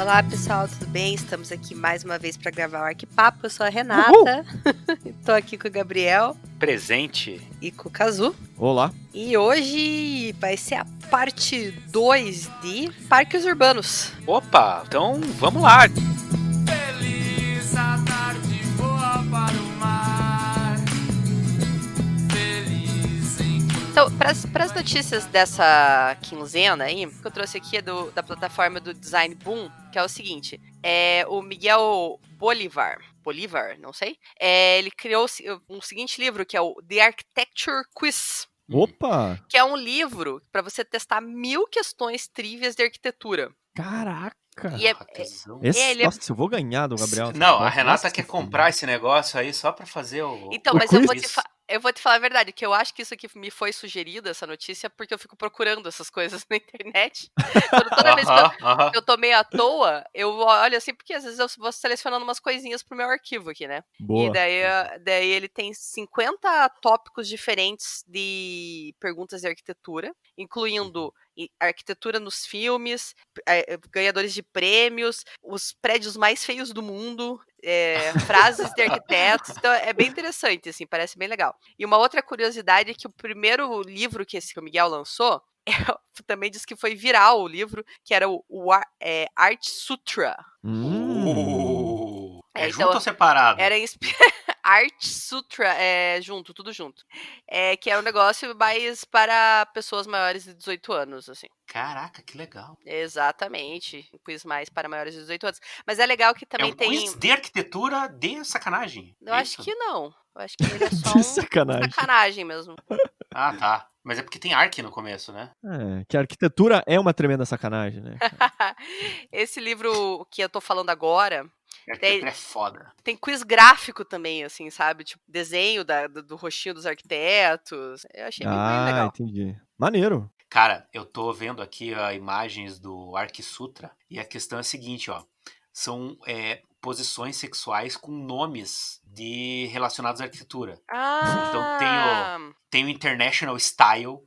Olá, pessoal, tudo bem? Estamos aqui mais uma vez para gravar o Arquipapo. Eu sou a Renata. Estou aqui com o Gabriel. Presente. E com o Kazu. Olá. E hoje vai ser a parte 2 de Parques Urbanos. Opa, então vamos lá. Feliz a tarde voa para o mar. Feliz em... Então, para as notícias dessa quinzena aí, que eu trouxe aqui é da plataforma do Design Boom, que é o seguinte, o Miguel Bolivar, não sei, ele criou um seguinte livro, que é o The Architecture Quiz. Opa! Que é um livro para você testar 1000 questões trívias de arquitetura. Caraca! E Nossa, eu vou ganhar do Gabriel. Não, a Renata quer comprar esse negócio aí só pra fazer o... Então, mas eu vou te falar a verdade, que eu acho que isso aqui me foi sugerido, essa notícia, porque eu fico procurando essas coisas na internet. Toda vez que eu tô meio à toa, eu olho assim, porque às vezes eu vou selecionando umas coisinhas pro meu arquivo aqui, né? Boa. E daí ele tem 50 tópicos diferentes de perguntas de arquitetura, incluindo arquitetura nos filmes, ganhadores de prêmios, os prédios mais feios do mundo, frases de arquitetos. Então é bem interessante, assim, parece bem legal. E uma outra curiosidade é que o primeiro livro que o Miguel lançou também diz que foi viral o livro, que era o Art Sutra. Junto ou separado? Era Art Sutra, junto, tudo junto. Que é um negócio mais para pessoas maiores de 18 anos, assim. Caraca, que legal. Exatamente. Um quiz mais para maiores de 18 anos. Mas é legal que também tem... quiz de arquitetura de sacanagem. Eu acho que não. Eu acho que ele é só sacanagem mesmo. Ah, tá. Mas é porque tem arc no começo, né? Que a arquitetura é uma tremenda sacanagem, né? Esse livro que eu tô falando agora... É foda. Tem quiz gráfico também, assim, sabe? Tipo, desenho do rostinho dos arquitetos. Eu achei bem legal. Entendi. Maneiro. Cara, eu tô vendo aqui imagens do Ark Sutra e a questão é a seguinte, ó. São posições sexuais com nomes relacionados à arquitetura. Então tem o International Style,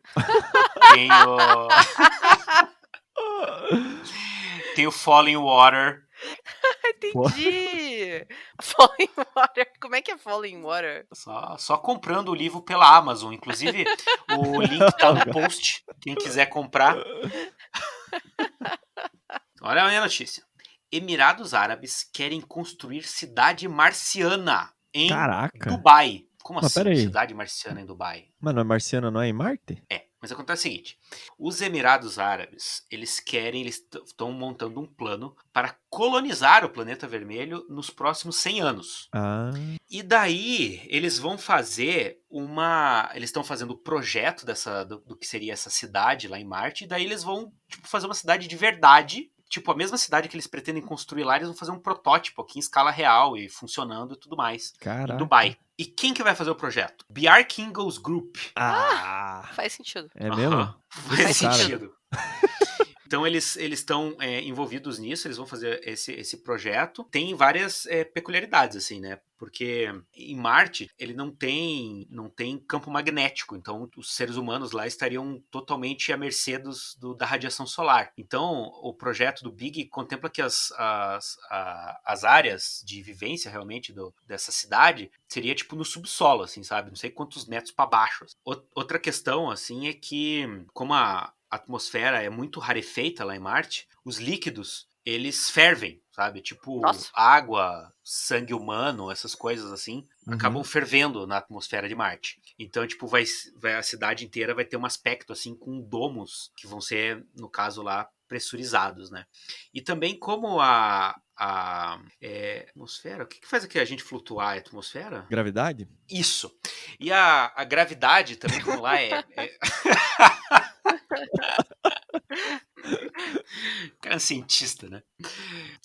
tem o Falling Water. Entendi! Falling Water. Como é que é Falling Water? Só comprando o livro pela Amazon. Inclusive, o link tá no post. Quem quiser comprar. Olha a minha notícia. Emirados Árabes querem construir cidade marciana em Dubai. Como assim, cidade marciana em Dubai? Mas não é marciana, não é em Marte? Mas acontece o seguinte, os Emirados Árabes, eles estão montando um plano para colonizar o planeta vermelho nos próximos 100 anos. E daí, eles vão fazer eles estão fazendo o projeto do que seria essa cidade lá em Marte, e daí eles vão fazer uma cidade de verdade. Tipo, a mesma cidade que eles pretendem construir lá, eles vão fazer um protótipo aqui em escala real e funcionando e tudo mais. Caraca. Em Dubai. E quem que vai fazer o projeto? BR Kingos Group. Faz sentido. É mesmo? Faz sentido. Então eles estão envolvidos nisso, eles vão fazer esse projeto. Tem várias peculiaridades, assim, né? Porque em Marte ele não tem campo magnético, então os seres humanos lá estariam totalmente à mercê da radiação solar. Então o projeto do Big contempla que as áreas de vivência realmente dessa cidade seria tipo no subsolo, assim, sabe? Não sei quantos metros para baixo. Outra questão, assim, é que como a atmosfera é muito rarefeita lá em Marte, os líquidos, eles fervem, sabe? Tipo, água, sangue humano, essas coisas assim, acabam fervendo na atmosfera de Marte. Então, tipo, a cidade inteira vai ter um aspecto, assim, com domos, que vão ser, no caso lá, pressurizados, né? E também como a atmosfera, o que faz aqui a gente flutuar? A atmosfera? Gravidade? Isso. E a gravidade também, como lá O cara é cientista, né?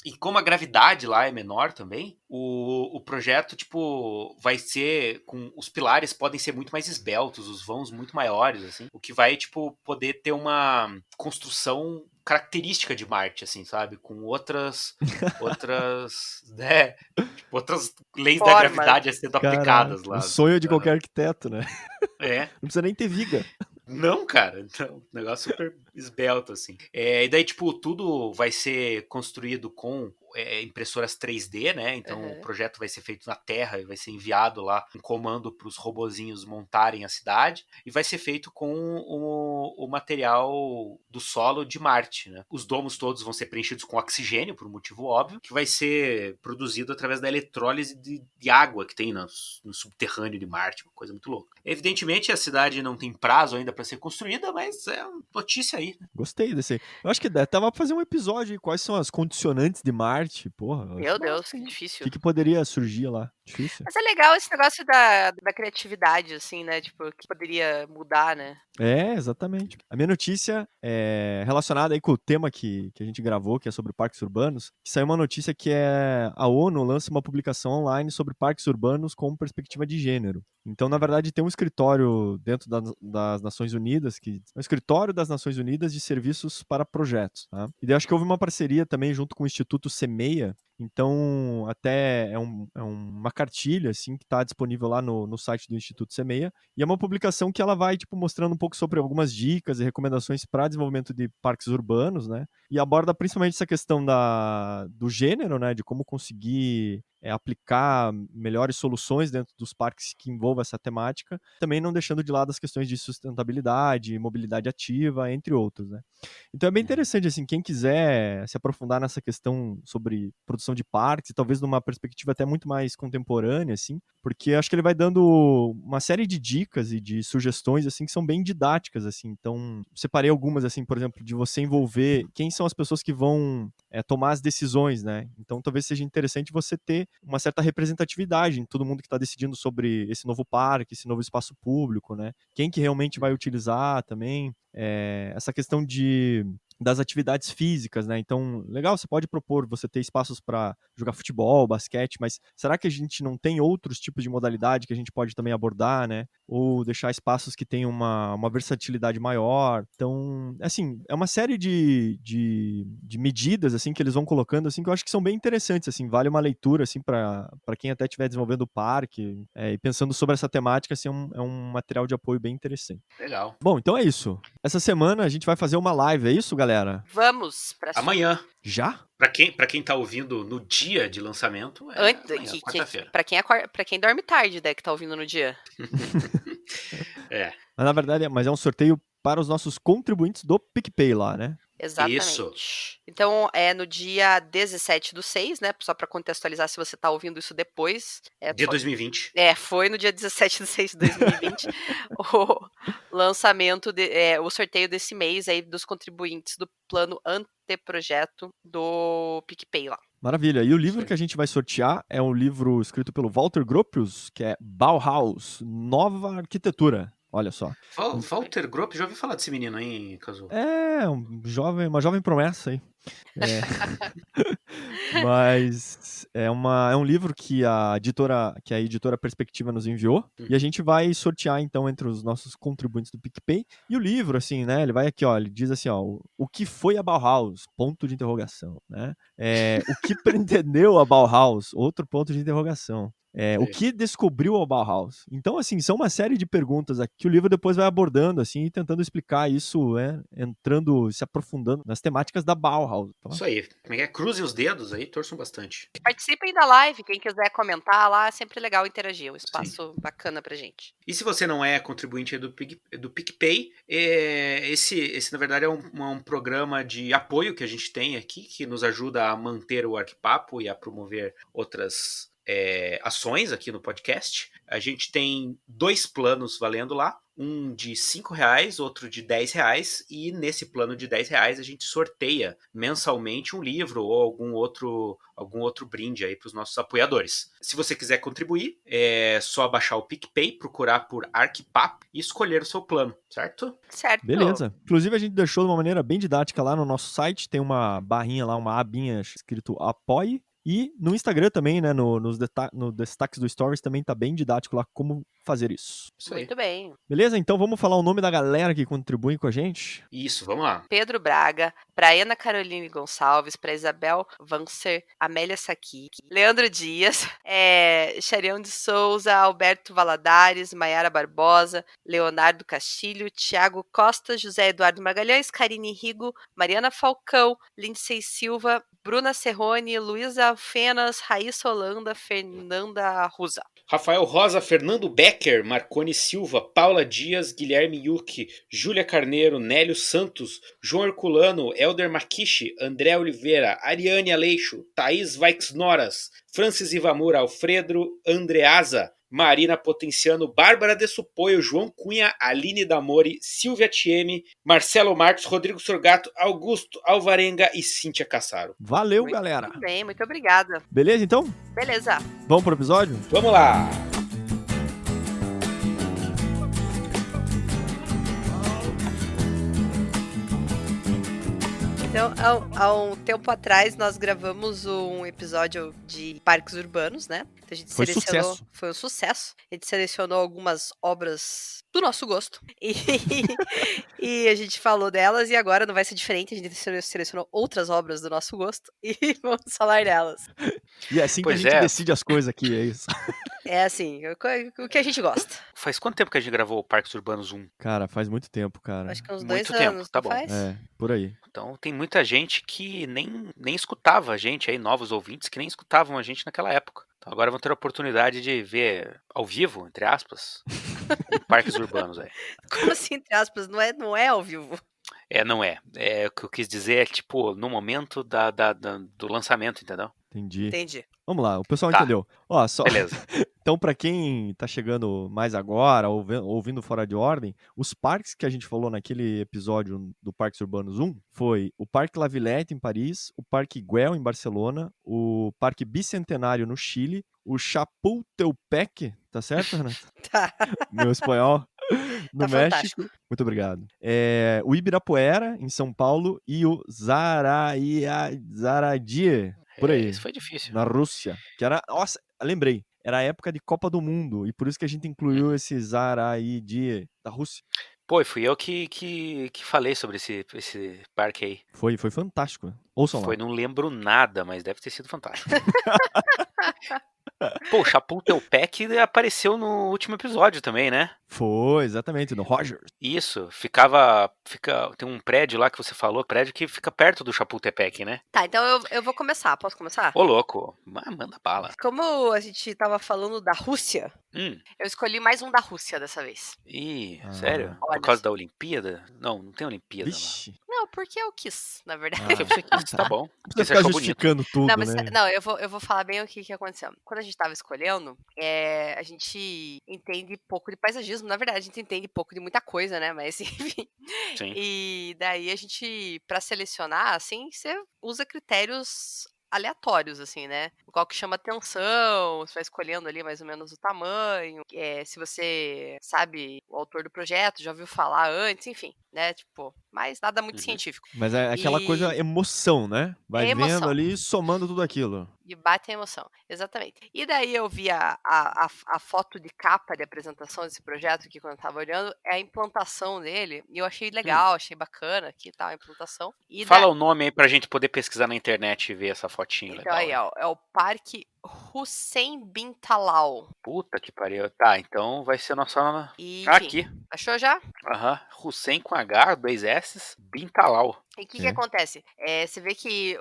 E como a gravidade lá é menor também, o projeto, tipo, vai ser os pilares podem ser muito mais esbeltos, os vãos muito maiores, assim, o que vai, tipo, poder ter uma construção característica de Marte, assim, sabe? Com outras né? Tipo, outras leis da gravidade sendo aplicadas lá. O sonho de qualquer arquiteto, né? Não precisa nem ter viga. Não, cara, não. Negócio super esbelto, assim. E daí, tipo, tudo vai ser construído com impressoras 3D, né? Então o projeto vai ser feito na Terra e vai ser enviado lá um comando para os robozinhos montarem a cidade e vai ser feito com o material do solo de Marte, né? Os domos todos vão ser preenchidos com oxigênio, por um motivo óbvio, que vai ser produzido através da eletrólise de água que tem no subterrâneo de Marte, uma coisa muito louca. Evidentemente a cidade não tem prazo ainda para ser construída, mas é uma notícia aí, né? Gostei desse aí. Eu acho que dava pra fazer um episódio aí, quais são as condicionantes de Marte, porra. eu acho Meu massa, Deus, que hein? O difícil. que poderia surgir lá? Difícil. Mas é legal esse negócio da criatividade, assim, né? Tipo, que poderia mudar, né? É, exatamente. A minha notícia é relacionada aí com o tema que a gente gravou, que é sobre parques urbanos, que saiu uma notícia que a ONU lança uma publicação online sobre parques urbanos com perspectiva de gênero. Então, na verdade, tem um escritório dentro das Nações Unidas, é um escritório das Nações Unidas de serviços para projetos. Tá? E daí acho que houve uma parceria também junto com o Instituto Semeia. Então, até é uma cartilha assim, que está disponível lá no site do Instituto Semeia. E é uma publicação que ela vai tipo, mostrando um pouco sobre algumas dicas e recomendações para desenvolvimento de parques urbanos, né? E aborda principalmente essa questão do gênero, né? De como conseguir aplicar melhores soluções dentro dos parques que envolvam essa temática, também não deixando de lado as questões de sustentabilidade, mobilidade ativa, entre outros, né? Então é bem interessante, assim, quem quiser se aprofundar nessa questão sobre produção de parques, talvez numa perspectiva até muito mais contemporânea, assim, porque acho que ele vai dando uma série de dicas e de sugestões, assim, que são bem didáticas, assim. Então, separei algumas, assim, por exemplo, de você envolver quem são as pessoas que vão tomar as decisões, né? Então, talvez seja interessante você ter uma certa representatividade em todo mundo que está decidindo sobre esse novo parque, esse novo espaço público, né? Quem que realmente vai utilizar também. Essa questão das atividades físicas, né? Então, legal, você pode propor você ter espaços para jogar futebol, basquete, mas será que a gente não tem outros tipos de modalidade que a gente pode também abordar, né? Ou deixar espaços que tenham uma versatilidade maior. Então, assim, é uma série de medidas, assim, que eles vão colocando, assim, que eu acho que são bem interessantes, assim, vale uma leitura, assim, para quem até estiver desenvolvendo o parque e pensando sobre essa temática, assim, é um material de apoio bem interessante. Legal. Bom, então é isso. Essa semana a gente vai fazer uma live, é isso, galera? Vamos pra Amanhã. Já? Pra quem tá ouvindo no dia de lançamento, amanhã, quarta-feira. Pra quem dorme tarde, né, que tá ouvindo no dia. Mas na verdade, é um sorteio para os nossos contribuintes do PicPay lá, né? Exatamente. Isso. Então, é no dia 17/6, né? Só pra contextualizar se você tá ouvindo isso depois. Dia 2020. Foi no dia 17/6 de 2020 o lançamento, o sorteio desse mês aí dos contribuintes do plano anteprojeto do PicPay lá. Maravilha. E o livro que a gente vai sortear é um livro escrito pelo Walter Gropius, que é Bauhaus, Nova Arquitetura. Olha só. Walter Gropius, já ouvi falar desse menino aí, Cazu? É, uma jovem promessa aí. Mas é um livro que a editora Perspectiva nos enviou, e a gente vai sortear então entre os nossos contribuintes do PicPay. E o livro, assim, né, ele vai aqui, ó, ele diz assim, ó, o que foi a Bauhaus? Ponto de interrogação, né? O que pretendeu a Bauhaus? Outro ponto de interrogação. O que descobriu a Bauhaus? Então, assim, são uma série de perguntas aqui que o livro depois vai abordando, assim, e tentando explicar isso, se aprofundando nas temáticas da Bauhaus. Tá? Isso aí. Como é que é? Cruzem os dedos aí, torçam bastante. Participem da live, quem quiser comentar lá, é sempre legal interagir, é um espaço bacana pra gente. E se você não é contribuinte do PicPay, esse na verdade é um programa de apoio que a gente tem aqui, que nos ajuda a manter o Arquipapo e a promover outras ações aqui no podcast. A gente tem 2 planos valendo lá, um de R$5, outro de R$10, e nesse plano de R$10 a gente sorteia mensalmente um livro ou algum outro brinde aí para os nossos apoiadores. Se você quiser contribuir, é só baixar o PicPay, procurar por Arquipapo e escolher o seu plano, certo? Certo. Beleza. Inclusive a gente deixou de uma maneira bem didática lá no nosso site, tem uma barrinha lá, uma abinha escrito apoie, E no Instagram também, né, no destaques do Stories também tá bem didático lá como fazer isso. Isso aí. Muito bem. Beleza? Então vamos falar o nome da galera que contribui com a gente? Isso, vamos lá. Pedro Braga, pra Ana Caroline Gonçalves, pra Isabel Vancer, Amélia Saki, Leandro Dias, Charião de Souza, Alberto Valadares, Maiara Barbosa, Leonardo Castilho, Tiago Costa, José Eduardo Magalhães, Karine Rigo, Mariana Falcão, Lindsay Silva, Bruna Serrone, Luísa Fenas, Raíssa Holanda, Fernanda Rusa. Rafael Rosa, Fernando Becker, Marcone Silva, Paula Dias, Guilherme Yuki, Júlia Carneiro, Nélio Santos, João Herculano, Elder Makishi, André Oliveira, Ariane Aleixo, Thaís Vaiksnoras, Francis Ivamura, Alfredo Andreasa, Marina Potenciano, Bárbara de Supoio, João Cunha, Aline Damori, Silvia Tieme, Marcelo Marcos, Rodrigo Sorgato, Augusto Alvarenga e Cíntia Cassaro. Valeu, Muito galera! bem, muito obrigada. Beleza, então? Beleza. Vamos pro episódio? Vamos lá! Então, há um tempo atrás, nós gravamos um episódio de parques urbanos, né? Então, a gente Foi selecionou. sucesso. Foi um sucesso. A gente selecionou algumas obras do nosso gosto. E a gente falou delas, e agora não vai ser diferente. A gente selecionou outras obras do nosso gosto e vamos falar delas. E é assim que Pois a gente é. decide as coisas aqui, é isso. É assim, o que a gente gosta. Faz quanto tempo que a gente gravou o Parques Urbanos 1? Cara, faz muito tempo, cara. Acho que uns Muito 2 tempo, anos, tá não bom. faz? É, por aí. Então tem muita gente que nem escutava a gente aí, novos ouvintes que nem escutavam a gente naquela época. Então agora vão ter a oportunidade de ver ao vivo, entre aspas, em Parques Urbanos aí. Como assim, entre aspas? Não é ao vivo. Não é. O que eu quis dizer é tipo, no momento do lançamento, entendeu? Entendi. Entendi. Vamos lá, o pessoal Tá. entendeu. Ó, só... Beleza. Então, pra quem tá chegando mais agora, ouvindo Fora de Ordem, os parques que a gente falou naquele episódio do Parques Urbanos 1 foi o Parque La Villette em Paris, o Parque Güell em Barcelona, o Parque Bicentenário no Chile, o Chapultepec, tá certo, Renato? Tá. Meu espanhol. No Tá México. Muito obrigado. O Ibirapuera, em São Paulo, e o Zaradie, por aí, Isso foi difícil. na Rússia. Que era. Nossa, lembrei. Era a época de Copa do Mundo. E por isso que a gente incluiu esse Zaradie da Rússia. Pô, e fui eu que falei sobre esse parque aí. Foi fantástico. Ouçam lá. Não lembro nada, mas deve ter sido fantástico. Pô, o Chapultepec apareceu no último episódio também, né? Foi, exatamente, no Rogers. Isso, tem um prédio lá que você falou, prédio que fica perto do Chapultepec, né? Tá, então eu vou começar. Posso começar? Ô, louco, manda bala. Como a gente tava falando da Rússia, eu escolhi mais um da Rússia dessa vez. Ih, Ah. sério? Por Olha causa só. da Olimpíada? Não tem Olimpíada lá. Vixe. Não, porque eu quis, na verdade. Foi pra você que quis, tá bom. Não Porque precisa você ficar achou bonito. justificando tudo, Não, mas né? não, eu vou falar bem o que aconteceu. Quando a gente tava escolhendo, a gente entende pouco de paisagismo. Na verdade, a gente entende pouco de muita coisa, né? Mas enfim. Sim. E daí a gente, pra selecionar, assim, você usa critérios aleatórios, assim, né? Qual que chama atenção, você vai escolhendo ali mais ou menos o tamanho, se você sabe o autor do projeto, já ouviu falar antes, enfim, né? Tipo, mas nada muito Uhum. científico. Mas é aquela coisa emoção, né? Vai É emoção. vendo ali, somando tudo aquilo. E bate a emoção, exatamente. E daí eu vi a foto de capa de apresentação desse projeto aqui quando eu tava olhando, é a implantação dele, e eu achei legal, achei bacana aqui, tá, a implantação. E Fala o nome aí pra gente poder pesquisar na internet e ver essa fotinha então legal. aí, ó, é o Parque Hussein bin Talal. Puta que pariu. Tá, então vai ser nossa... E, Ah, enfim, aqui. achou já? Aham. Hussein com H, 2 S, bin Talal. E o que acontece? Você vê que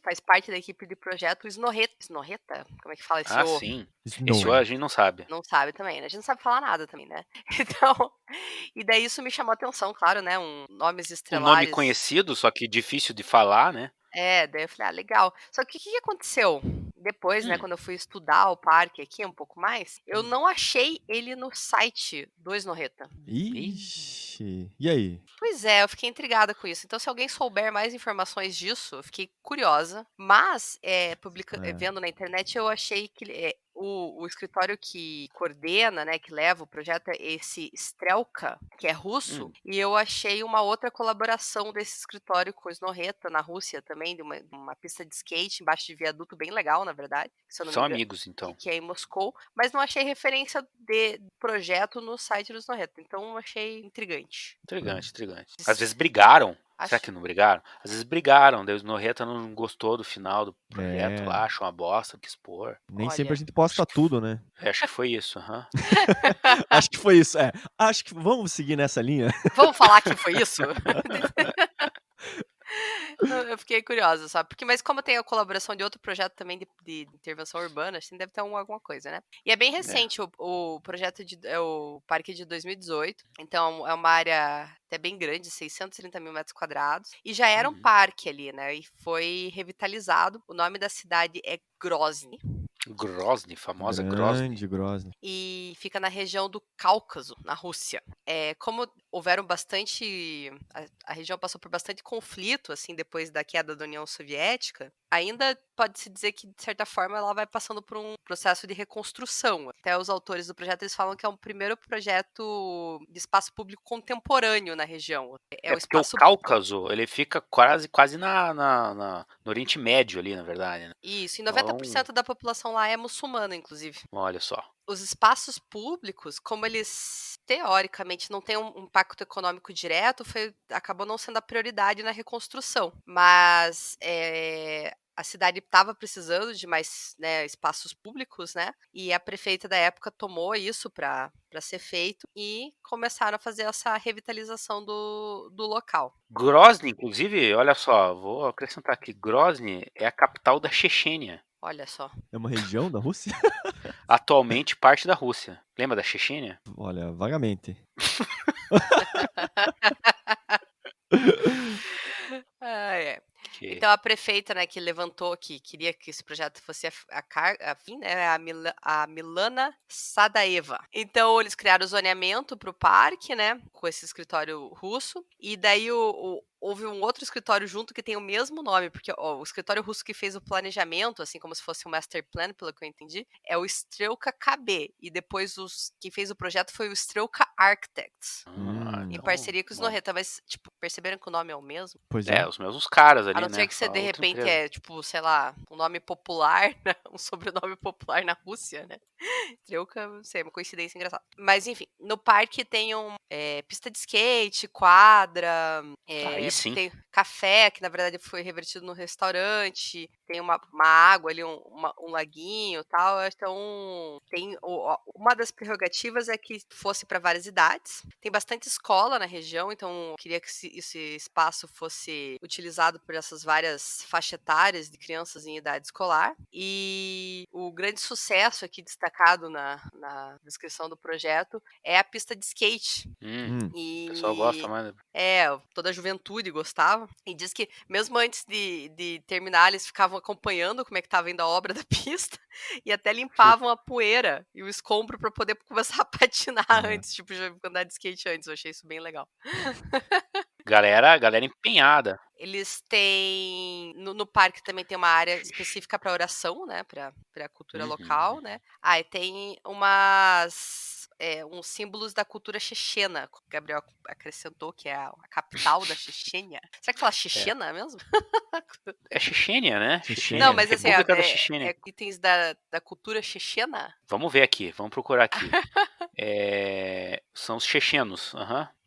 faz parte da equipe de projeto o Snorreta. Snorreta? Como é que fala esse O? Sim. Snow. Esse O a gente não sabe. Não sabe também, né? A gente não sabe falar nada também, né? Então, e daí isso me chamou a atenção, claro, né? Nomes Um estrelares. nome conhecido, só que difícil de falar, né? Daí eu falei, legal. Só que o que aconteceu? Depois, né, quando eu fui estudar o parque aqui um pouco mais, eu não achei ele no site do Snorreta. Ixi. E aí? Pois é, eu fiquei intrigada com isso. Então, se alguém souber mais informações disso, eu fiquei curiosa. Mas, vendo na internet, eu achei que o escritório que coordena, né, que leva o projeto é esse Strelka, que é russo, e eu achei uma outra colaboração desse escritório com o Snorreta, na Rússia também, de uma pista de skate embaixo de viaduto bem legal, na verdade, se eu não me São engano, amigos, então. que é em Moscou, mas não achei referência de projeto no site do Snorreta, então eu achei intrigante. Intrigante, intrigante. Às vezes brigaram. Será Acho. que não brigaram? Às vezes brigaram, daí o Snorreta não gostou do final do projeto É. lá, achou uma bosta, quis pôr. Nem Olha. sempre a gente posta tudo, né? Acho que foi isso, aham. Acho que foi isso, é. Acho que vamos seguir nessa linha. Vamos falar que foi isso? Eu fiquei curiosa, sabe? Mas como tem a colaboração de outro projeto também de intervenção urbana, assim, deve ter alguma coisa, né? E é bem recente o projeto é o parque de 2018. Então é uma área até bem grande, 630 mil metros quadrados. E já era um parque ali, né? E foi revitalizado. O nome da cidade é Grozny. Grozny, famosa Grozny. Grande, Grozny. E fica na região do Cáucaso, na Rússia. Como houveram bastante... A região passou por bastante conflito, assim, depois da queda da União Soviética, ainda pode-se dizer que, de certa forma, ela vai passando por um processo de reconstrução. Até os autores do projeto, eles falam que é o primeiro projeto de espaço público contemporâneo na região. É porque o Cáucaso, ele fica quase no Oriente Médio ali, na verdade, né? Isso, e 90% da população lá é muçulmana, inclusive. Olha só. Os espaços públicos, como eles teoricamente não têm um impacto econômico direto, acabou não sendo a prioridade na reconstrução. Mas a cidade estava precisando de mais, né, espaços públicos, né? E a prefeita da época tomou isso para ser feito e começaram a fazer essa revitalização do local. Grozny, inclusive, olha só, vou acrescentar aqui, Grozny é a capital da Chechênia. Olha só. É uma região da Rússia? Atualmente parte da Rússia. Lembra da Chechênia? Olha, vagamente. Então a prefeita, né, que levantou, que queria que esse projeto fosse a Milana Sadaeva. Então eles criaram o zoneamento para o parque, né, com esse escritório russo, e daí houve um outro escritório junto que tem o mesmo nome, porque o escritório russo que fez o planejamento, assim como se fosse um master plan, pelo que eu entendi, é o Strelka KB, e depois quem fez o projeto foi o Strelka Architects, em parceria com o Snorreta, mas, tipo, perceberam que o nome é o mesmo? Pois é. Os mesmos caras ali, A não ser que você, de repente, tipo, sei lá, um nome popular, né? Um sobrenome popular na Rússia, né? Strelka, não sei, uma coincidência engraçada. Mas, enfim, no parque tem pista de skate, quadra, Aí sim. tem café, que na verdade foi revertido no restaurante, tem uma água ali, um laguinho e tal. Então, tem uma das prerrogativas é que fosse para várias idades. Tem bastante escola na região, então eu queria que esse espaço fosse utilizado por essas várias faixas etárias de crianças em idade escolar. E o grande sucesso aqui destacado na descrição do projeto é a pista de skate. O pessoal gosta mais. Toda a juventude gostava. E diz que mesmo antes de terminar, eles ficavam acompanhando como é que estava indo a obra da pista e até limpavam a poeira e o escombro para poder começar a patinar antes, tipo, já andar de skate antes. Eu achei isso bem legal. Galera empenhada. Eles têm... No parque também tem uma área específica para oração, né? Para a cultura local, né? E tem uns símbolos da cultura chechena. O Gabriel acrescentou que é a capital da Chechênia. Será que fala chechena mesmo? É Chechênia, né? Chechênia, Não, mas assim, República da Chechênia. Itens da cultura chechena? Vamos ver aqui, vamos procurar aqui. São os chechenos,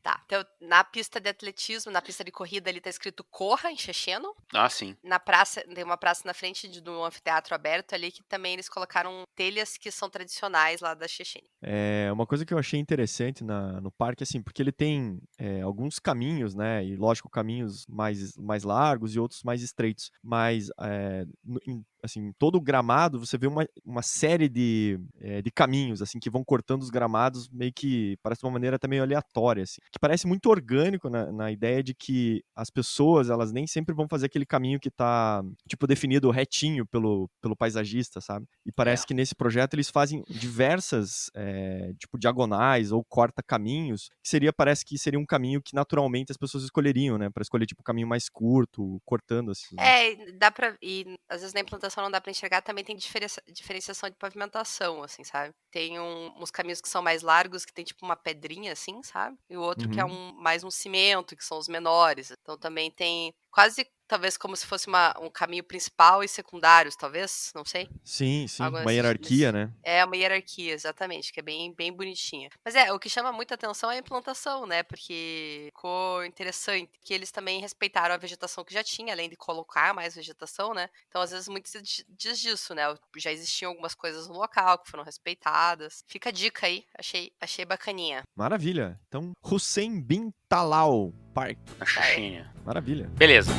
Tá, então na pista de atletismo, na pista de corrida ali tá escrito Corra em checheno. Ah, sim. Na praça, tem uma praça na frente do anfiteatro aberto ali que também eles colocaram telhas que são tradicionais lá da Chechênia. Uma coisa que eu achei interessante no parque, assim, porque ele tem alguns caminhos, né, e lógico, caminhos mais largos e outros mais estreitos, mas assim, todo o gramado, você vê uma série de caminhos, assim, que vão cortando os gramados meio que, parece de uma maneira até meio aleatória, assim, que parece muito orgânico na ideia de que as pessoas, elas nem sempre vão fazer aquele caminho que tá, tipo, definido retinho pelo paisagista, sabe? E parece que nesse projeto eles fazem diversas, tipo, diagonais ou corta-caminhos, que parece que seria um caminho que naturalmente as pessoas escolheriam, né? Pra escolher, tipo, o caminho mais curto, cortando, assim. Dá pra... E às vezes na implantação só não dá pra enxergar, também tem diferenciação de pavimentação, assim, sabe? Tem uns caminhos que são mais largos, que tem tipo uma pedrinha, assim, sabe? E o outro que é mais um cimento, que são os menores. Então também tem quase, talvez, como se fosse um caminho principal e secundários, talvez, não sei. Sim, Algo uma hierarquia, né? É uma hierarquia, exatamente, que é bem bonitinha. Mas o que chama muita atenção é a implantação, né? Porque ficou interessante que eles também respeitaram a vegetação que já tinha, além de colocar mais vegetação, né? Então, às vezes, muito se diz disso, né? Já existiam algumas coisas no local que foram respeitadas. Fica a dica aí, achei bacaninha. Maravilha. Então, Hussein bin Talal Park. Na Xuxinha. Maravilha. Beleza.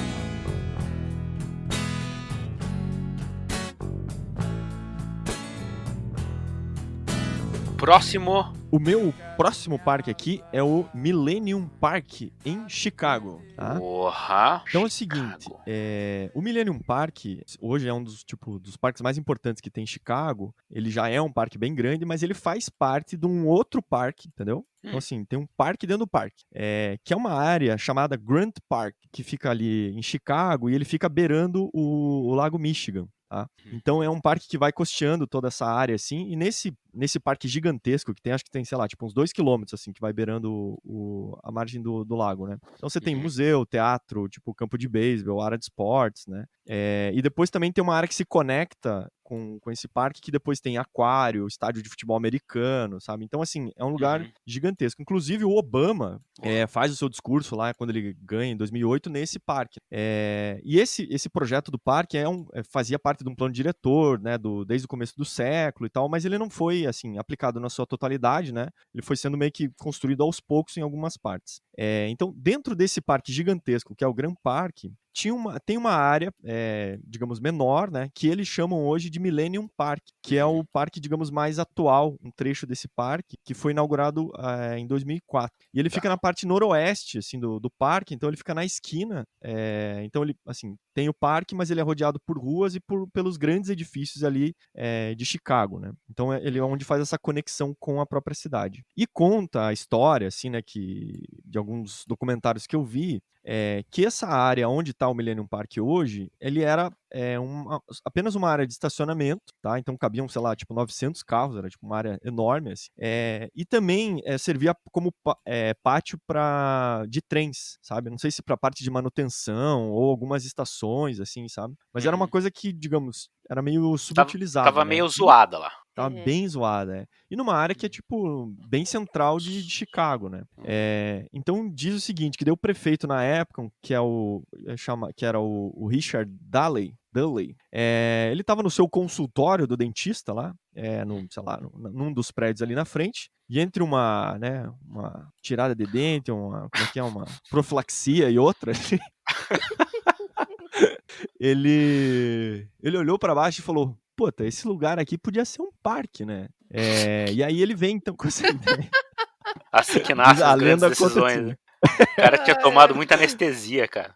Próximo. O meu próximo parque aqui é o Millennium Park em Chicago, tá? Porra. Então é o seguinte, o Millennium Park hoje é um dos parques mais importantes que tem em Chicago. Ele já é um parque bem grande, mas ele faz parte de um outro parque, entendeu? Então assim, tem um parque dentro do parque, que é uma área chamada Grant Park, que fica ali em Chicago e ele fica beirando o Lago Michigan. Tá? Então é um parque que vai costeando toda essa área, assim, e nesse parque gigantesco, que tem, acho que tem, sei lá, tipo uns 2 quilômetros, assim, que vai beirando a margem do lago, né? Então você tem museu, teatro, tipo campo de beisebol, área de esportes, né? E depois também tem uma área que se conecta com esse parque, que depois tem aquário, estádio de futebol americano, sabe? Então, assim, é um lugar gigantesco. Inclusive, o Obama faz o seu discurso lá, quando ele ganha, em 2008, nesse parque. E esse projeto do parque fazia parte de um plano diretor, né, desde o começo do século e tal, mas ele não foi, assim, aplicado na sua totalidade, né? Ele foi sendo meio que construído aos poucos em algumas partes. Então, dentro desse parque gigantesco, que é o Grand Park, tem uma área, digamos, menor, né, que eles chamam hoje de Millennium Park, que é o parque, digamos, mais atual, um trecho desse parque, que foi inaugurado em 2004. E ele fica na parte noroeste, assim, do parque, então ele fica na esquina, então ele, assim, tem o parque, mas ele é rodeado por ruas e pelos grandes edifícios ali de Chicago, né? Então ele é onde faz essa conexão com a própria cidade. E conta a história, assim, né, de alguns documentários que eu vi, que essa área onde está o Millennium Park hoje, ele era apenas uma área de estacionamento, tá? Então cabiam, sei lá, tipo 900 carros, era tipo uma área enorme, assim. E também servia como pátio de trens, sabe? Não sei se para parte de manutenção ou algumas estações, assim, sabe? Mas era uma coisa que, digamos, era meio subutilizada. Tava né? meio zoada lá. Tava bem zoada, E numa área que é, tipo, bem central de Chicago, né? Então diz o seguinte, que deu o prefeito na época, que era o Richard Daley, ele estava no seu consultório do dentista lá, num dos prédios ali na frente, e entre uma tirada de dente, uma profilaxia e outra, ele olhou para baixo e falou: puta, esse lugar aqui podia ser um parque, né? E aí ele vem então com essa ideia. Assim que nascem as grandes decisões, né? O cara tinha tomado muita anestesia, cara.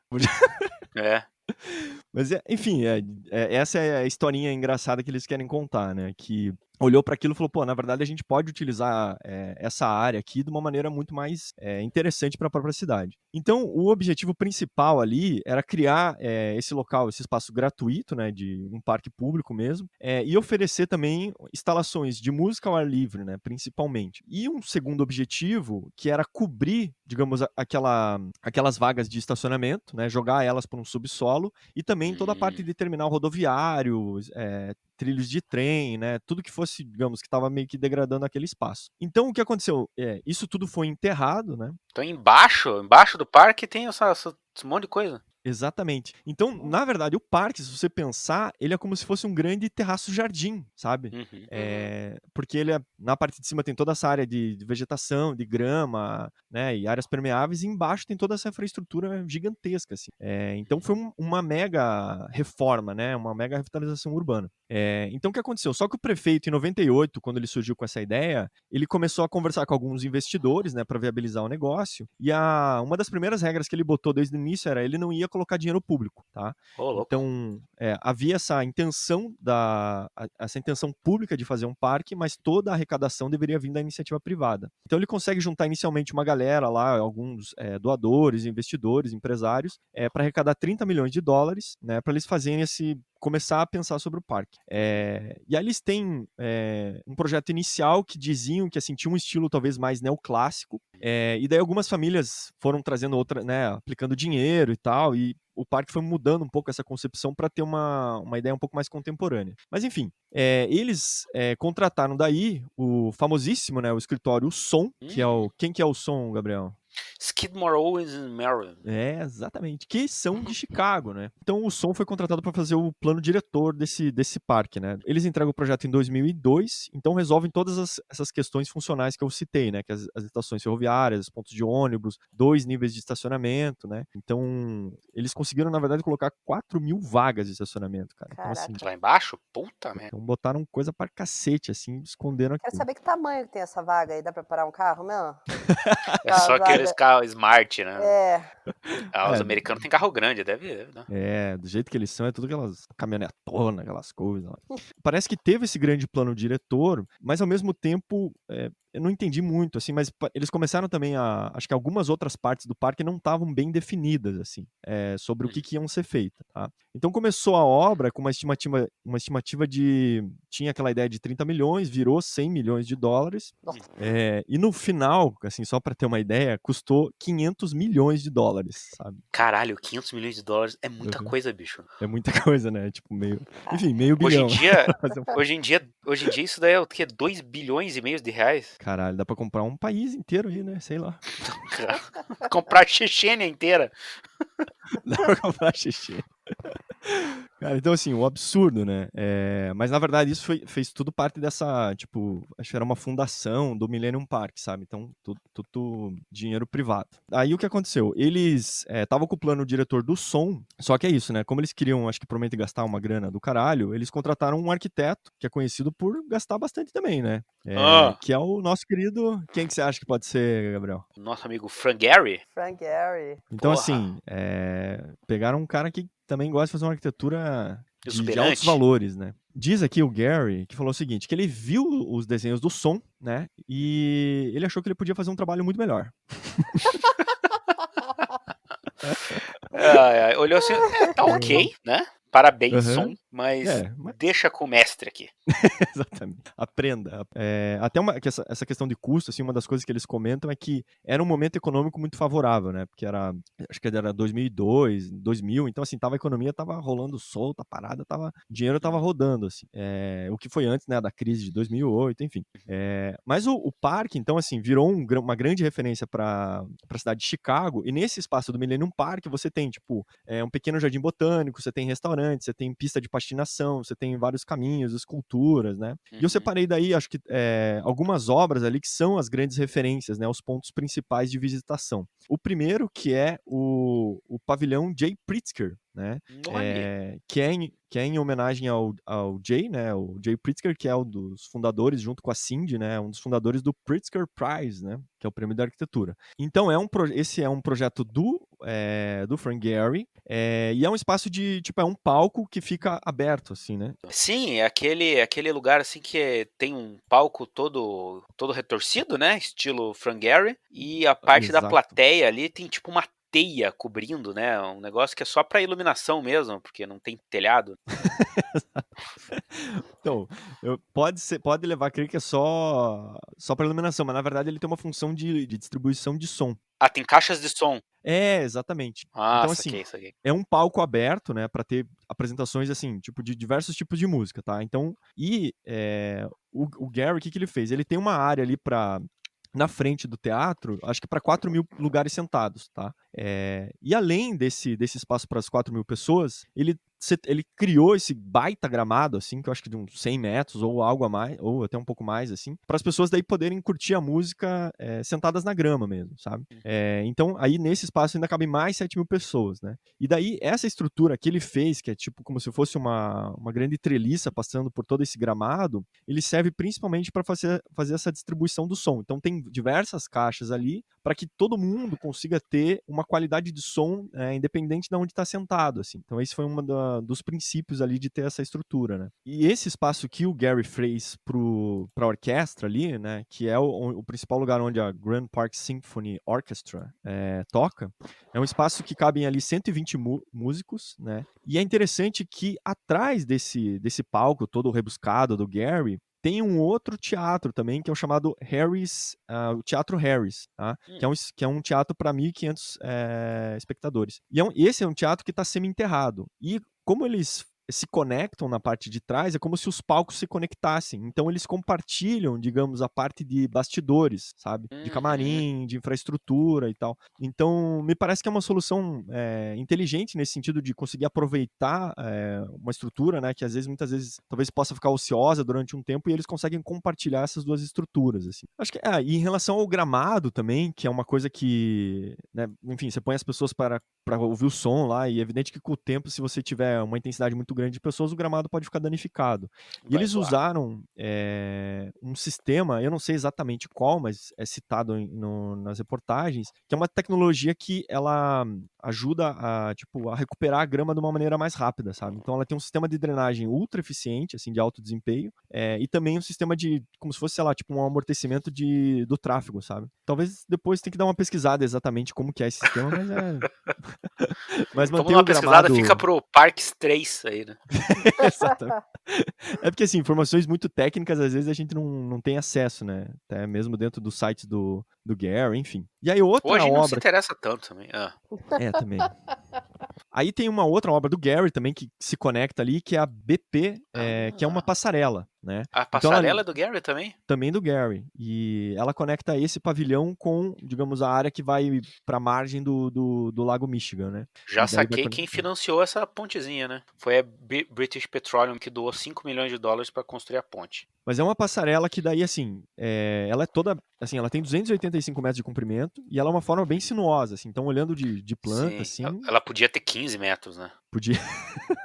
Mas, enfim, essa é a historinha engraçada que eles querem contar, né? Que olhou para aquilo e falou, pô, na verdade a gente pode utilizar essa área aqui de uma maneira muito mais interessante para a própria cidade. Então, o objetivo principal ali era criar esse local, esse espaço gratuito, né, de um parque público mesmo, e oferecer também instalações de música ao ar livre, né, principalmente. E um segundo objetivo, que era cobrir, digamos, aquelas vagas de estacionamento, né, jogar elas para um subsolo, e também toda a parte de terminal rodoviário, trilhos de trem, né? Tudo que fosse, digamos, que estava meio que degradando aquele espaço. Então, o que aconteceu? Isso tudo foi enterrado, né? Então, embaixo do parque tem esse monte de coisa. Exatamente. Então, na verdade, o parque, se você pensar, ele é como se fosse um grande terraço-jardim, sabe? Porque ele na parte de cima tem toda essa área de vegetação, de grama, né? E áreas permeáveis, e embaixo tem toda essa infraestrutura gigantesca, assim. Então, foi uma mega reforma, né? Uma mega revitalização urbana. Então, o que aconteceu? Só que o prefeito, em 98, quando ele surgiu com essa ideia, ele começou a conversar com alguns investidores, né? Para viabilizar o negócio. E uma das primeiras regras que ele botou desde o início era ele não ia colocar dinheiro público, tá? Ô, louco. Então, havia essa intenção pública de fazer um parque, mas toda a arrecadação deveria vir da iniciativa privada. Então ele consegue juntar inicialmente uma galera lá, alguns doadores, investidores, empresários, para arrecadar 30 milhões de dólares, né, para eles fazerem começar a pensar sobre o parque. E aí eles têm um projeto inicial que diziam que assim, tinha um estilo talvez mais neoclássico, e daí algumas famílias foram trazendo outra, né, aplicando dinheiro e tal, e o parque foi mudando um pouco essa concepção para ter uma ideia um pouco mais contemporânea. Mas enfim, eles contrataram daí o famosíssimo, né, o escritório Som, que é o... Quem que é o Som, Gabriel? Skidmore, Owens and Merrill. Exatamente. Que são de Chicago, né? Então o Som foi contratado para fazer o plano diretor desse parque, né? Eles entregam o projeto em 2002, então resolvem todas essas questões funcionais que eu citei, né? Que as estações ferroviárias, os pontos de ônibus, 2 níveis de estacionamento, né? Então eles conseguiram, na verdade, colocar 4.000 vagas de estacionamento, cara. Então, assim, Lá embaixo? Puta merda. então botaram coisa pra cacete, assim, escondendo Quero aqui. saber que tamanho que tem essa vaga aí. Dá pra parar um carro mesmo? É só aqueles carros smart, né? Os É. americanos têm carro grande, deve né? Do jeito que eles são, é tudo aquelas caminhonetonas, aquelas coisas lá. Parece que teve esse grande plano diretor, mas ao mesmo tempo, eu não entendi muito, assim, mas eles começaram também acho que algumas outras partes do parque não estavam bem definidas, assim, sobre o que iam ser feitas, tá? Então começou a obra com uma estimativa de... Tinha aquela ideia de 30 milhões, virou 100 milhões de dólares, e no final, assim, só pra ter uma ideia, custou 500 milhões de dólares, sabe? Caralho, 500 milhões de dólares é muita coisa, bicho. É muita coisa, né? Tipo, enfim, meio bilhão. Hoje em dia isso daí é o quê? 2 bilhões e meio de reais? Caralho, dá pra comprar um país inteiro aí, né? Sei lá. Comprar a Chechênia inteira. Dá pra comprar a Chechênia. Cara, então assim, um absurdo, né? Mas na verdade isso fez tudo parte dessa, tipo, acho que era uma fundação do Millennium Park, sabe? Então, tudo dinheiro privado. Aí o que aconteceu? Eles estavam com o plano diretor do Som, só que é isso, né? Como eles queriam, acho que prometem gastar uma grana do caralho, eles contrataram um arquiteto, que é conhecido por gastar bastante também, né? Que é o nosso querido... Quem que você acha que pode ser, Gabriel? Nosso amigo Frank Gehry. Frank Gehry. Então, Porra. assim, pegaram um cara que também gosta de fazer uma arquitetura de Exuberante. altos valores, né? Diz aqui o Gehry, que falou o seguinte, que ele viu os desenhos do Som, né? E ele achou que ele podia fazer um trabalho muito melhor. Olhou assim, tá ok, né? Parabéns, Uhum. Som, mas mas- deixa com o mestre aqui. Exatamente. Aprenda. Até essa questão de custo, assim, uma das coisas que eles comentam é que era um momento econômico muito favorável, né? Porque acho que era 2002, 2000, então assim, a economia tava rolando solta, parada, o dinheiro tava rodando, assim. O que foi antes, né, da crise de 2008, enfim. Mas o parque, então, assim, virou uma grande referência para a cidade de Chicago, e nesse espaço do Millennium Park você tem, tipo, um pequeno jardim botânico, você tem restaurante, você tem pista de patinação, você tem vários caminhos, esculturas, né? E eu separei daí, acho que algumas obras ali que são as grandes referências, né? Os pontos principais de visitação. O primeiro que é o pavilhão Jay Pritzker, né? Que é em homenagem ao Jay, né? O Jay Pritzker, que é um dos fundadores, junto com a Cindy, né? Um dos fundadores do Pritzker Prize, né? Que é o prêmio da arquitetura. Então, esse é um projeto do Frank Gehry, e é um espaço de, tipo, é um palco que fica aberto, assim, né? Sim, é aquele lugar assim que tem um palco todo retorcido, né? Estilo Frank Gehry. E a parte da Exato. plateia ali tem tipo uma teia cobrindo, né? Um negócio que é só pra iluminação mesmo, porque não tem telhado. Então, pode levar a crer que é só para iluminação, mas na verdade ele tem uma função de distribuição de som. Ah, tem caixas de som. Exatamente. Ah, Então, saquei, assim, saquei. é um palco aberto, né, para ter apresentações, assim, tipo, de diversos tipos de música, tá? Então, o Gehry, o que ele fez? Ele tem uma área ali na frente do teatro, acho que para 4.000 lugares sentados, tá? E além desse espaço para as 4.000 pessoas, ele criou esse baita gramado, assim, que eu acho que de uns 100 metros ou algo a mais, ou até um pouco mais, assim, para as pessoas daí poderem curtir a música sentadas na grama mesmo, sabe? Então, aí nesse espaço ainda cabem mais 7.000 pessoas, né? E daí, essa estrutura que ele fez, que é tipo como se fosse uma grande treliça passando por todo esse gramado, ele serve principalmente para fazer essa distribuição do som. Então, tem diversas caixas ali para que todo mundo consiga ter uma qualidade de som independente de onde está sentado, assim. Então esse foi um dos princípios ali de ter essa estrutura, né? E esse espaço que o Gary fez para a orquestra ali, né, que é o principal lugar onde a Grand Park Symphony Orchestra toca, é um espaço que cabem ali 120 músicos, né? E é interessante que atrás desse palco todo rebuscado do Gary, tem um outro teatro também, que é o chamado Harris, o Teatro Harris, tá? Que é um teatro para 1.500 espectadores. E esse é um teatro que está semi-enterrado. E como eles se conectam na parte de trás, é como se os palcos se conectassem. Então eles compartilham, digamos, a parte de bastidores, sabe? De camarim, de infraestrutura e tal. Então me parece que é uma solução inteligente nesse sentido de conseguir aproveitar uma estrutura, né? Que muitas vezes, talvez possa ficar ociosa durante um tempo e eles conseguem compartilhar essas duas estruturas, assim. Acho que, e em relação ao gramado também, que é uma coisa que, né, enfim, você põe as pessoas para ouvir o som lá e é evidente que com o tempo, se você tiver uma intensidade muito grande de pessoas, o gramado pode ficar danificado. E eles usaram um sistema, eu não sei exatamente qual, mas é citado nas reportagens, que é uma tecnologia que ela ajuda a recuperar a grama de uma maneira mais rápida, sabe? Então ela tem um sistema de drenagem ultra eficiente, assim, de alto desempenho, e também um sistema de, como se fosse, sei lá, tipo um amortecimento do tráfego, sabe? Talvez depois tem que dar uma pesquisada exatamente como que é esse sistema, mas mas Vamos mantém dar uma o gramado... pesquisada, fica pro Parks 3 aí, né? Exatamente. É porque, assim, informações muito técnicas, às vezes a gente não tem acesso, né? Até mesmo dentro dos sites do Gary, enfim. E aí outra Hoje não se obra... interessa tanto também. Também. Aí tem uma outra obra do Gary também que se conecta ali, que é a BP, que é uma passarela, né? A Então passarela é do Gary também? Também do Gary. E ela conecta esse pavilhão com, digamos, a área que vai para a margem do Lago Michigan, né? Já saquei quem financiou essa pontezinha, né? Foi a British Petroleum que doou $5 milhões para construir a ponte. Mas é uma passarela que daí, assim, ela é toda, assim, ela tem 285 metros de comprimento e ela é uma forma bem sinuosa, assim. Então, olhando de planta, Sim. assim... Ela podia ter 15 metros, né? Podia.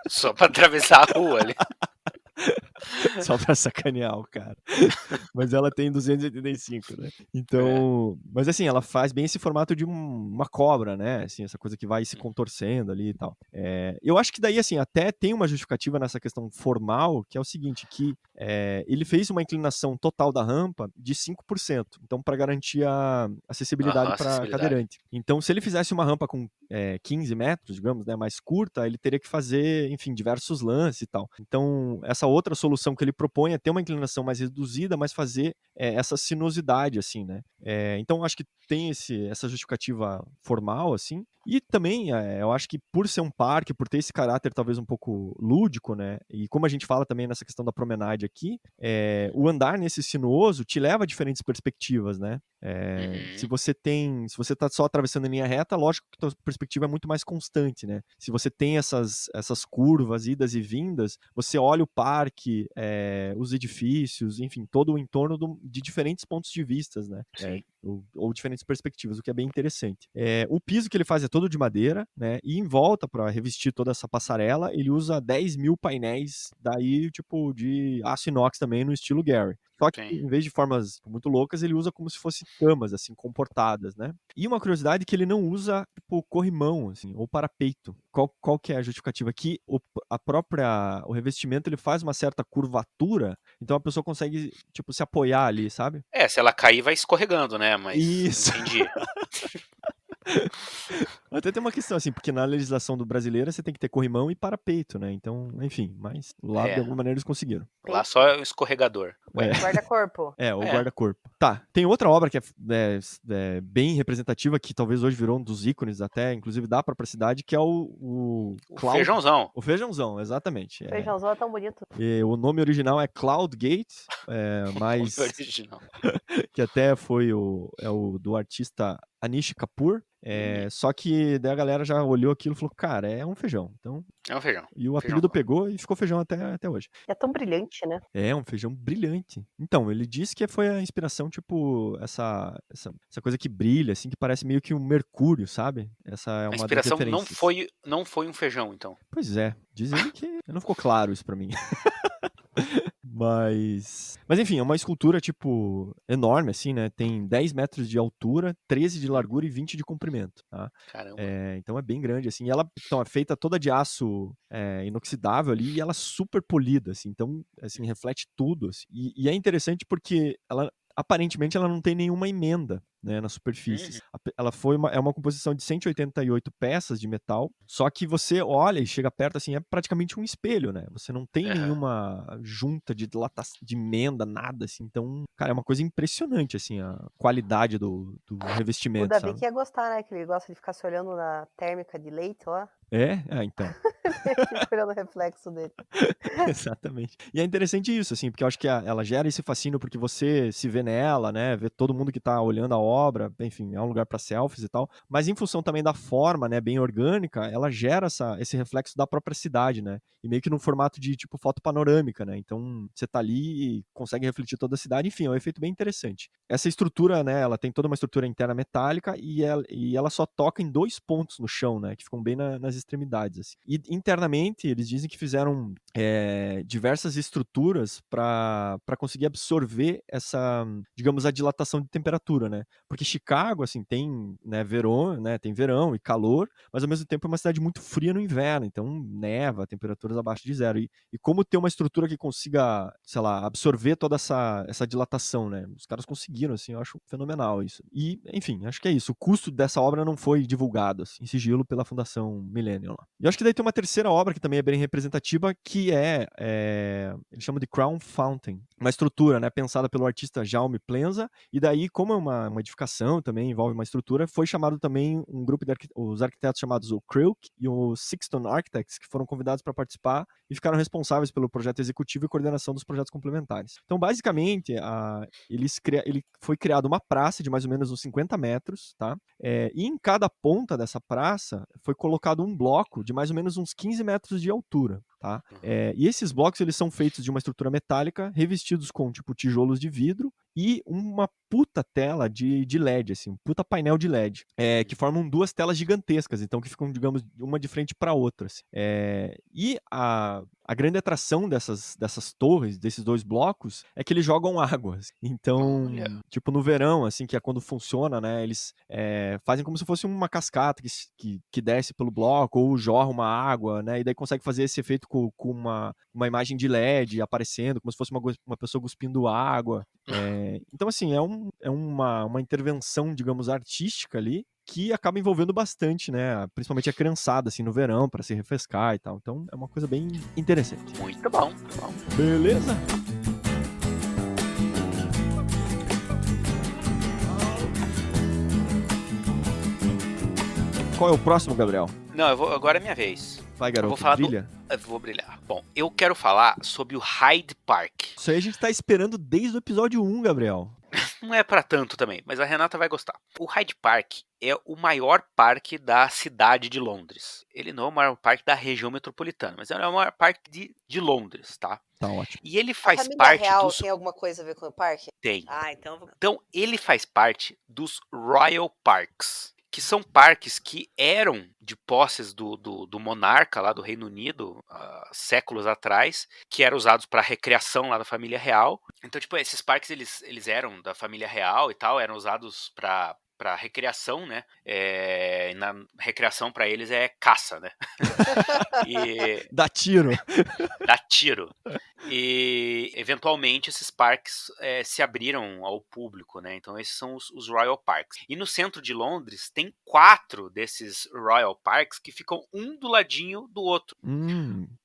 Só para atravessar a rua ali. Só pra sacanear o cara. Mas ela tem 285, né? Então... Mas assim, ela faz bem esse formato de uma cobra, né? Assim, essa coisa que vai se contorcendo ali e tal. Eu acho que daí, assim, até tem uma justificativa nessa questão formal, que é o seguinte, que ele fez uma inclinação total da rampa de 5%. Então, para garantir a acessibilidade para cadeirante. Então, se ele fizesse uma rampa com 15 metros, digamos, né, mais curta, ele teria que fazer, enfim, diversos lances e tal. Então, essa outra solução que ele propõe é ter uma inclinação mais reduzida, mas fazer essa sinuosidade, assim, né? Então, acho que tem essa justificativa formal, assim. E também, eu acho que por ser um parque, por ter esse caráter talvez um pouco lúdico, né? E como a gente fala também nessa questão da promenade aqui, o andar nesse sinuoso te leva a diferentes perspectivas, né? Se você tá só atravessando em linha reta, lógico que a tua perspectiva é muito mais constante, né? Se você tem essas curvas, idas e vindas, você olha o parque, os edifícios, enfim, todo o entorno de diferentes pontos de vista, né? Ou diferentes perspectivas, o que é bem interessante. O piso que ele faz é todo de madeira, né? E em volta, para revestir toda essa passarela, ele usa 10 mil painéis daí, tipo, de aço inox também, no estilo Gary. Só que, em vez de formas muito loucas, ele usa como se fossem camas, assim, comportadas, né? E uma curiosidade é que ele não usa, tipo, corrimão, assim, ou parapeito. Qual que é a justificativa? Que o revestimento, ele faz uma certa curvatura, então a pessoa consegue, tipo, se apoiar ali, sabe? Se ela cair, vai escorregando, né? Mas Isso. Entendi. Até tem uma questão, assim, porque na legislação do brasileiro você tem que ter corrimão e parapeito, né? Então, enfim, mas lá de alguma maneira eles conseguiram. Lá só é o escorregador. Guarda-corpo. O guarda-corpo. Tá, tem outra obra que é bem representativa, que talvez hoje virou um dos ícones até, inclusive da própria cidade, que é o Feijãozão. O Feijãozão, exatamente. O Feijãozão é tão bonito. O nome original é Cloud Gate, mas... original. que até foi o do artista Anish Kapoor. Só que daí a galera já olhou aquilo e falou, cara, é um feijão. Então, é um feijão. E o apelido pegou e ficou feijão até hoje. É tão brilhante, né? É um feijão brilhante. Então, ele disse que foi a inspiração, tipo, essa coisa que brilha, assim, que parece meio que um mercúrio, sabe? Essa é uma a inspiração das referências. não foi um feijão, então. Pois é, diz ele que não ficou claro isso pra mim. Mas enfim, é uma escultura, tipo, enorme, assim, né? Tem 10 metros de altura, 13 de largura e 20 de comprimento, tá? Caramba. Então é bem grande, assim. E ela então, é feita toda de aço inoxidável ali e ela é super polida, assim. Então, assim, reflete tudo. Assim. E é interessante porque ela, aparentemente, ela não tem nenhuma emenda, né, nas superfícies. Ela é uma composição de 188 peças de metal, só que você olha e chega perto, assim, é praticamente um espelho, né? Você não tem nenhuma junta de de emenda, nada, assim. Então, cara, é uma coisa impressionante, assim, a qualidade do O revestimento, Davi sabe? que ia gostar, né? Que ele gosta de ficar se olhando na térmica de leite lá. É? Ah, então. Fica olhando o reflexo dele. Exatamente. E é interessante isso, assim, porque eu acho que ela gera esse fascínio porque você se vê nela, né? Vê todo mundo que tá olhando a obra, enfim, é um lugar para selfies e tal. Mas em função também da forma, né, bem orgânica, ela gera esse reflexo da própria cidade, né? E meio que num formato de, tipo, foto panorâmica, né? Então, você tá ali e consegue refletir toda a cidade. Enfim, é um efeito bem interessante. Essa estrutura, né, ela tem toda uma estrutura interna metálica e ela só toca em 2 pontos no chão, né? Que ficam bem nas extremidades, assim. E internamente, eles dizem que fizeram diversas estruturas para conseguir absorver essa, digamos, a dilatação de temperatura, né? Porque Chicago, assim, tem, né, tem verão e calor, mas ao mesmo tempo é uma cidade muito fria no inverno, então neva, temperaturas abaixo de zero. E como ter uma estrutura que consiga, sei lá, absorver toda essa dilatação, né? Os caras conseguiram, assim, eu acho fenomenal isso. E, enfim, acho que é isso. O custo dessa obra não foi divulgado, assim, em sigilo pela Fundação Millennium lá. E acho que daí tem uma terceira obra que também é bem representativa, que eles chamam de Crown Fountain, uma estrutura, né, pensada pelo artista Jaume Plenza, e daí, como é uma edificação, também envolve uma estrutura, foi chamado também um grupo de os arquitetos chamados o Kruk e o Sixton Architects, que foram convidados para participar e ficaram responsáveis pelo projeto executivo e coordenação dos projetos complementares. Então, basicamente, ele foi criado uma praça de mais ou menos uns 50 metros, tá? E em cada ponta dessa praça foi colocado um bloco de mais ou menos uns 15 metros de altura, tá? E esses blocos, eles são feitos de uma estrutura metálica, revestidos com, tipo, tijolos de vidro e uma puta tela de LED, assim, um puta painel de LED, que formam 2 telas gigantescas, então que ficam, digamos, uma de frente para outra. Assim. E a grande atração dessas torres, desses 2 blocos, é que eles jogam água. Assim. Então, tipo, no verão, assim, que é quando funciona, né, eles fazem como se fosse uma cascata que desce pelo bloco, ou jorra uma água, né, e daí consegue fazer esse efeito com uma imagem de LED aparecendo, como se fosse uma pessoa cuspindo água. Então, assim, é uma intervenção, digamos, artística ali, que acaba envolvendo bastante, né? Principalmente a criançada, assim, no verão, para se refrescar e tal. Então, é uma coisa bem interessante. Muito bom. Beleza? Qual é o próximo, Gabriel? Não, agora é minha vez. Vai, garoto, eu vou falar brilha. Eu vou brilhar. Bom, eu quero falar sobre o Hyde Park. Isso aí a gente tá esperando desde o episódio 1, Gabriel. Não é pra tanto também, mas a Renata vai gostar. O Hyde Park é o maior parque da cidade de Londres. Ele não é o maior parque da região metropolitana, mas ele é o maior parque de Londres, tá? Tá ótimo. E ele faz A família parte real dos... tem alguma coisa a ver com o parque? Tem. Ah, então... Então, ele faz parte dos Royal Parks, que são parques que eram de posses do monarca lá do Reino Unido, séculos atrás, que eram usados para recreação lá da família real. Então, tipo, esses parques, eles eram da família real e tal, eram usados para recreação, né? Na recreação para eles é caça, né? Dá tiro. Dá tiro. E, eventualmente, esses parques se abriram ao público, né? Então, esses são os Royal Parks. E no centro de Londres, tem 4 desses Royal Parks que ficam um do ladinho do outro.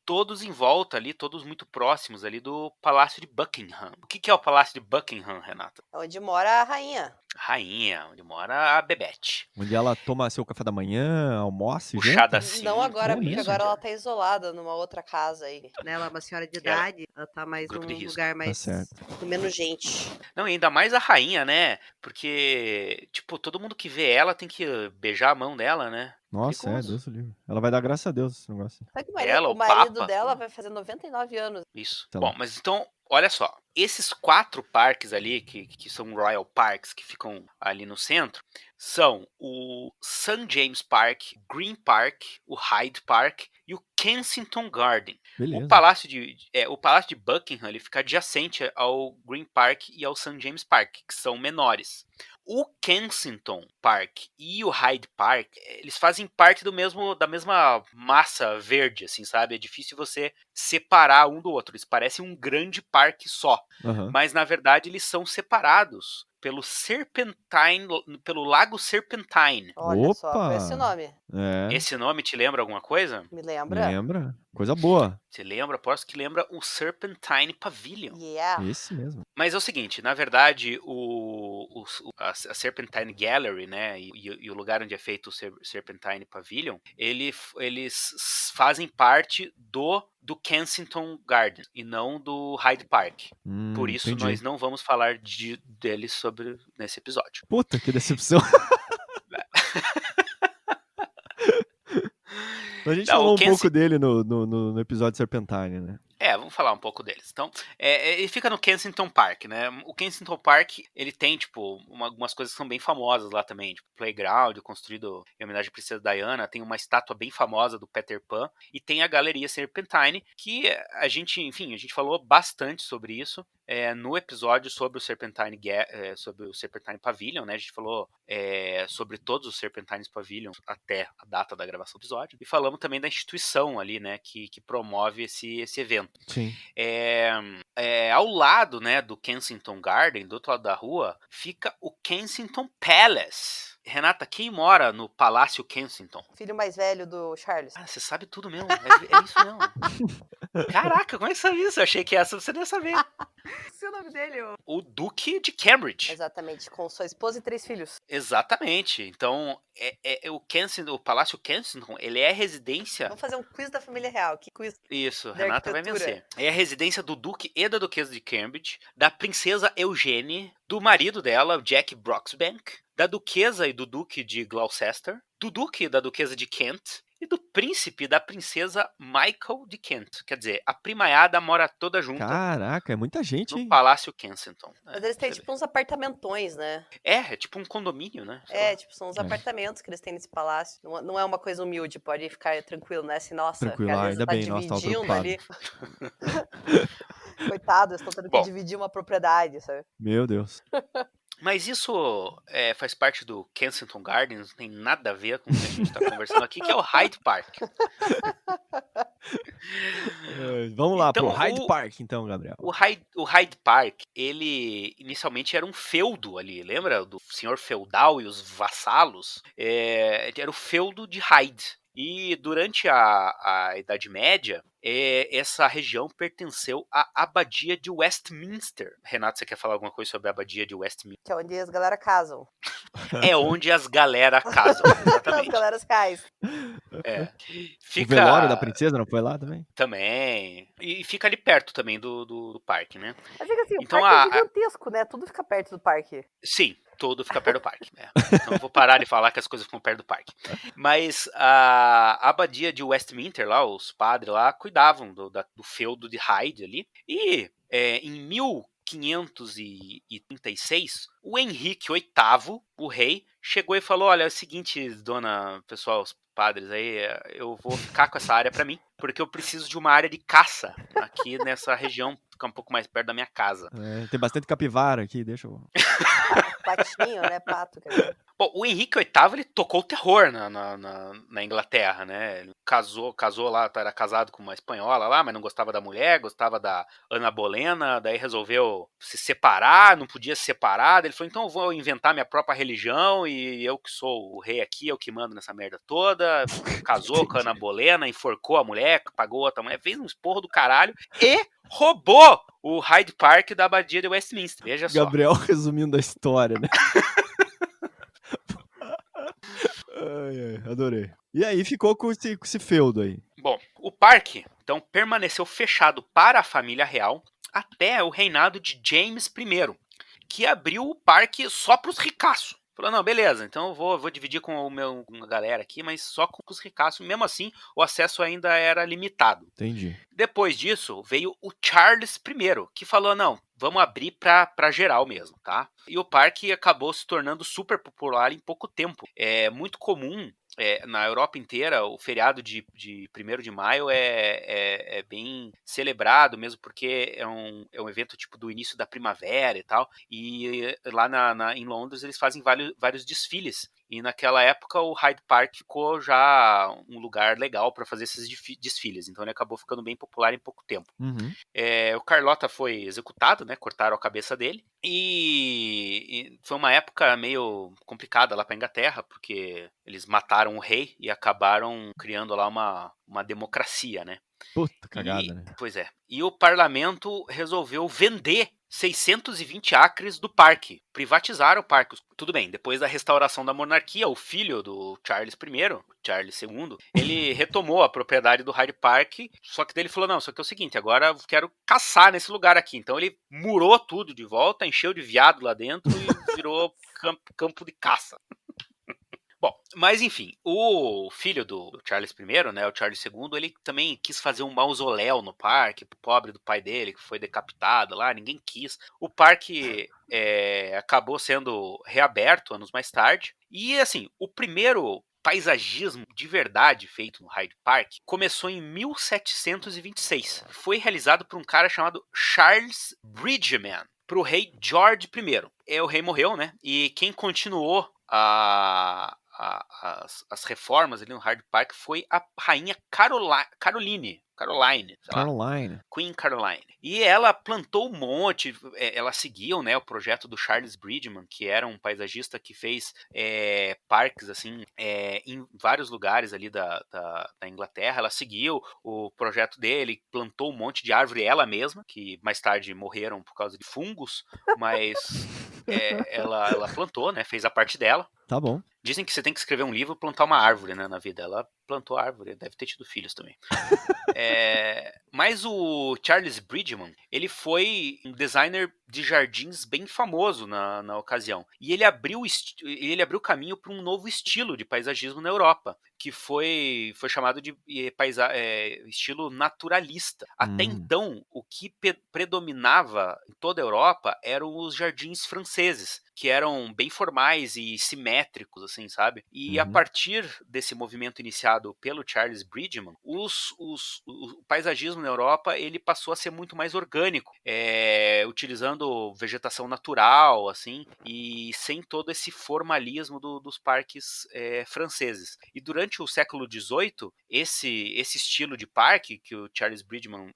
Todos em volta ali, todos muito próximos ali do Palácio de Buckingham. O que é o Palácio de Buckingham, Renata? Onde mora a rainha. Rainha, onde mora a Bebete. Onde ela toma seu café da manhã, almoça e Puxada janta? assim. Não agora, porque isso, agora ela tá isolada numa outra casa aí. Né? Ela é uma senhora de idade, ela tá mais Grupo de num risco. lugar mais... Tá certo. com menos gente. Não, e ainda mais a rainha, né? Porque, tipo, todo mundo que vê ela tem que beijar a mão dela, né? Nossa, Perigoso. Deus do livre. Ela vai dar graças a Deus esse negócio. Sabe que Ela, o o marido Papa? dela vai fazer 99 anos. Isso. Tá Bom, lá. mas então, olha só. Esses 4 parques ali, que são Royal Parks, que ficam ali no centro, são o St. James Park, Green Park, o Hyde Park e o Kensington Garden. Beleza. O Palácio de Buckingham ele fica adjacente ao Green Park e ao St. James Park, que são menores. O Kensington Park e o Hyde Park, eles fazem parte da mesma massa verde, assim, sabe? É difícil você separar um do outro. Eles parecem um grande parque só. Aham. Mas, na verdade, eles são separados pelo Lago Serpentine. Olha só, Opa! com esse nome. É, Esse nome te lembra alguma coisa? Me lembra? lembra? Coisa boa. Você lembra? Aposto que lembra o Serpentine Pavilion. Yeah. Esse mesmo. Mas é o seguinte, na verdade, a Serpentine Gallery, né, e o lugar onde é feito o Serpentine Pavilion, eles fazem parte do Kensington Gardens e não do Hyde Park. Por isso, entendi. nós não vamos falar deles nesse episódio. Puta, que decepção. A gente Não, falou o um pouco dele no episódio Serpentine, né? Vamos falar um pouco deles. Então, ele fica no Kensington Park, né? O Kensington Park, ele tem, tipo, algumas coisas que são bem famosas lá também. Tipo, playground, construído em homenagem à Princesa Diana. Tem uma estátua bem famosa do Peter Pan. E tem a Galeria Serpentine, que a gente falou bastante sobre isso no episódio sobre o Serpentine Pavilion, né? A gente falou sobre todos os Serpentines Pavilion até a data da gravação do episódio. E falamos também da instituição ali, né? Que promove esse evento. Sim. Ao lado, né, do Kensington Garden, do outro lado da rua, fica o Kensington Palace. Renata, quem mora no Palácio Kensington? Filho mais velho do Charles. Ah, você sabe tudo mesmo. É isso mesmo. Caraca, como é que você sabe isso? Eu achei que essa você não ia saber. Esse é o nome dele? O Duque de Cambridge. Exatamente, com sua esposa e 3 filhos. Exatamente. Então, o Palácio Kensington, ele é residência... Vamos fazer um quiz da família real. Que quiz? Isso, Da Renata vai arquitetura. vencer. É a residência do Duque e da Duquesa de Cambridge, da Princesa Eugenie, do marido dela, Jack Broxbank, da Duquesa e do Duque de Gloucester, do Duque e da Duquesa de Kent e do Príncipe e da Princesa Michael de Kent. Quer dizer, a primaiada mora toda junta Caraca, é muita gente, no hein? Palácio Kensington. Mas eles têm tipo uns apartamentões, né? É tipo um condomínio, né? Sei lá. Tipo, são uns apartamentos que eles têm nesse palácio. Não é uma coisa humilde, pode ficar tranquilo, né? Assim, nossa, Tranquilo, que às vezes ainda tá bem, nossa, tava dividindo preocupado. ali. Coitado, eles estão tendo que Bom. dividir uma propriedade, sabe? Meu Deus. Mas isso faz parte do Kensington Gardens, não tem nada a ver com o que a gente está conversando aqui, que é o Hyde Park. Vamos lá, Então, pro Hyde Park, então, Gabriel. O Hyde Park, ele inicialmente era um feudo ali, lembra? Do senhor feudal e os vassalos. Era o feudo de Hyde. E durante a Idade Média, essa região pertenceu à Abadia de Westminster. Renato, você quer falar alguma coisa sobre a Abadia de Westminster? Que é onde as galera casam. É onde as galera casam, As exatamente. galeras casam. O velório da princesa não foi lá também? Também. E fica ali perto também do parque, né? Mas fica assim, Então, o parque é gigantesco, né? Tudo fica perto do parque. Sim, tudo fica perto do parque. Né? Então eu vou parar de falar que as coisas ficam perto do parque. Mas a abadia de Westminster, lá, os padres lá, cuidavam do feudo de Hyde ali. E em 1536, o Henrique VIII, o rei, chegou e falou: olha, é o seguinte, pessoal, os padres aí, eu vou ficar com essa área pra mim, porque eu preciso de uma área de caça aqui nessa região, ficar um pouco mais perto da minha casa. Tem bastante capivara aqui, deixa eu... Patinho, né? Pato. Quer dizer. Bom, o Henrique VIII, ele tocou o terror na Inglaterra, né? Ele casou lá, era casado com uma espanhola lá, mas não gostava da mulher, gostava da Ana Bolena, daí resolveu se separar, não podia se separar, ele falou, então eu vou inventar minha própria religião e eu que sou o rei aqui, eu que mando nessa merda toda. Casou com a Ana Bolena, enforcou a mulher, pagou outra mulher, fez um esporro do caralho e roubou o Hyde Park da abadia de Westminster. Veja só. Gabriel resumindo a história, né? Ai, adorei. E aí ficou com esse feudo aí. Bom, o parque, então, permaneceu fechado para a família real até o reinado de James I, que abriu o parque só para os ricaços. Falou, não, beleza, então eu vou dividir com a galera aqui, mas só com os ricaços. Mesmo assim, o acesso ainda era limitado. Entendi. Depois disso, veio o Charles I, que falou, não, vamos abrir pra geral mesmo, tá? E o parque acabou se tornando super popular em pouco tempo. É muito comum na Europa inteira, o feriado de 1º de maio é bem celebrado, mesmo porque é um evento tipo do início da primavera e tal. E lá em Londres eles fazem vários desfiles. E naquela época o Hyde Park ficou já um lugar legal para fazer esses desfiles. Então ele acabou ficando bem popular em pouco tempo. Uhum. O Carlotta foi executado, né? Cortaram a cabeça dele. E foi uma época meio complicada lá para Inglaterra, porque eles mataram o rei e acabaram criando lá uma democracia, né? Puta cagada, né? Pois é. E o parlamento resolveu vender 620 acres do parque. Privatizaram o parque. Tudo bem, depois da restauração da monarquia, o filho do Charles I, Charles II, ele retomou a propriedade do Hyde Park, só que daí ele falou, não, só que é o seguinte, agora eu quero caçar nesse lugar aqui. Então ele murou tudo de volta, encheu de viado lá dentro e virou campo de caça. Bom, mas enfim, o filho do Charles I, né, o Charles II, ele também quis fazer um mausoléu no parque, pro pobre do pai dele, que foi decapitado lá, ninguém quis. O parque acabou sendo reaberto anos mais tarde. E assim, o primeiro paisagismo de verdade feito no Hyde Park começou em 1726. Foi realizado por um cara chamado Charles Bridgman, para o rei George I. O rei morreu, né? E quem continuou as reformas ali no Hyde Park foi a rainha Caroline, sei lá, Queen Caroline. E ela plantou um monte, ela seguiu, né, o projeto do Charles Bridgman, que era um paisagista que fez parques assim em vários lugares ali da Inglaterra. Ela seguiu o projeto dele, plantou um monte de árvore ela mesma, que mais tarde morreram por causa de fungos, mas ela plantou, né, fez a parte dela. Tá bom. Dizem que você tem que escrever um livro e plantar uma árvore, né, na vida. Ela plantou a árvore, deve ter tido filhos também. Mas o Charles Bridgman, ele foi um designer de jardins bem famoso na ocasião. E ele abriu caminho para um novo estilo de paisagismo na Europa, que foi chamado de estilo naturalista. Até então, o que predominava em toda a Europa eram os jardins franceses, que eram bem formais e simétricos, assim, sabe? E a partir desse movimento iniciado pelo Charles Bridgman, o paisagismo na Europa ele passou a ser muito mais orgânico, utilizando vegetação natural, assim, e sem todo esse formalismo dos parques franceses. E durante o século XVIII, esse estilo de parque que o Charles Bridgman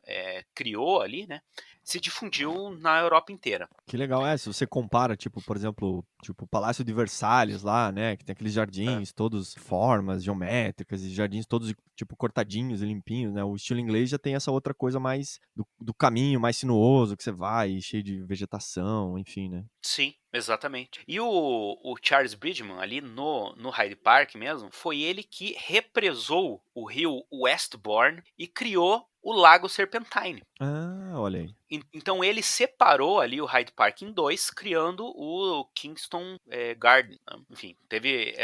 criou ali, né, se difundiu na Europa inteira. Que legal, se você compara, tipo, por exemplo, tipo o Palácio de Versalhes lá, né, que tem aqueles jardins todos formas geométricas e jardins todos, tipo, cortadinhos e limpinhos, né, o estilo inglês já tem essa outra coisa mais do caminho, mais sinuoso, que você vai, cheio de vegetação, enfim, né. Sim, exatamente. E o Charles Bridgman, ali no Hyde Park mesmo, foi ele que represou o rio Westbourne e criou o Lago Serpentine. Ah, olha aí. Então ele separou ali o Hyde Park em dois, criando o Kingston Garden. Enfim, teve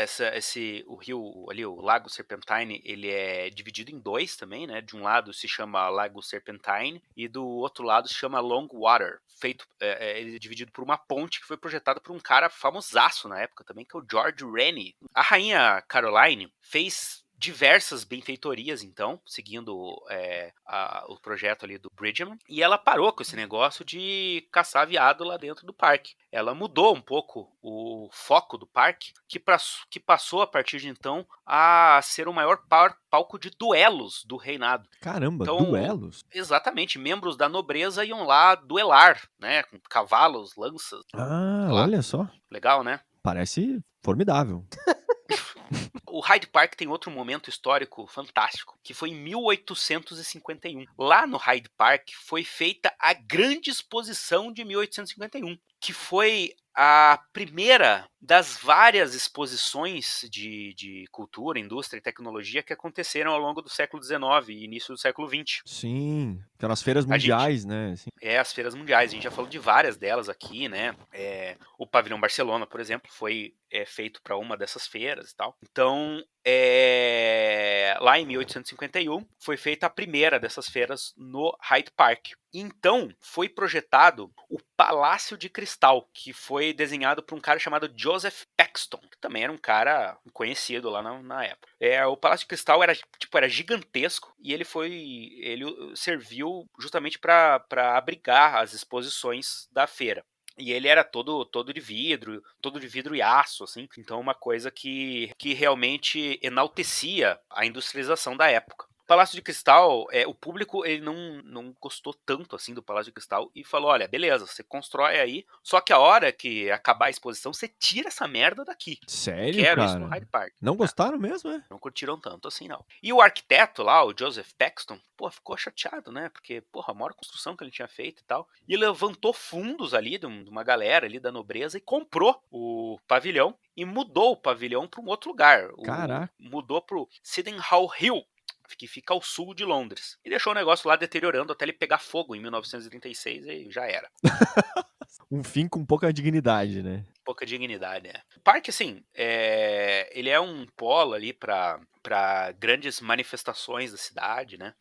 o rio ali, o Lago Serpentine, ele é dividido em dois também, né? De um lado se chama Lago Serpentine e do outro lado se chama Long Water. Ele é dividido por uma ponte que foi projetada por um cara famosaço na época também, que é o George Rennie. A rainha Caroline fez diversas benfeitorias, então, seguindo o projeto ali do Bridgman, e ela parou com esse negócio de caçar viado lá dentro do parque. Ela mudou um pouco o foco do parque, que passou a partir de então a ser o maior palco de duelos do reinado. Caramba, então, duelos? Exatamente, membros da nobreza iam lá duelar, né, com cavalos, lanças. Ah, olha só. Legal, né? Parece formidável. O Hyde Park tem outro momento histórico fantástico, que foi em 1851. Lá no Hyde Park foi feita a Grande Exposição de 1851, que foi a primeira das várias exposições de cultura, indústria e tecnologia que aconteceram ao longo do século XIX e início do século XX. Sim, aquelas feiras mundiais, né? Assim. As feiras mundiais, a gente já falou de várias delas aqui, né? O Pavilhão Barcelona, por exemplo, foi feito para uma dessas feiras e tal. Então, lá em 1851, foi feita a primeira dessas feiras no Hyde Park. Então, foi projetado o Palácio de Cristal, que foi desenhado por um cara chamado Joseph Paxton, que também era um cara conhecido lá na época. O Palácio de Cristal era gigantesco e ele serviu justamente para abrigar as exposições da feira. E ele era todo de vidro e aço, assim. Então, uma coisa que realmente enaltecia a industrialização da época. O Palácio de Cristal, o público ele não gostou tanto assim do Palácio de Cristal e falou: olha, beleza, você constrói aí, só que a hora que acabar a exposição, você tira essa merda daqui. Sério, Quero cara? isso no Hyde Park. Não gostaram mesmo, é? Não curtiram tanto assim, não. E o arquiteto lá, o Joseph Paxton, ficou chateado, né? Porque, a maior construção que ele tinha feito e tal. E levantou fundos ali de uma galera ali da nobreza e comprou o pavilhão e mudou o pavilhão para um outro lugar. Caraca. Mudou pro Sydenham Hill, que fica ao sul de Londres. E deixou o negócio lá deteriorando até ele pegar fogo em 1936 e já era. Um fim com pouca dignidade, né? Pouca dignidade, né? O parque, assim, ele é um polo ali para grandes manifestações da cidade, né?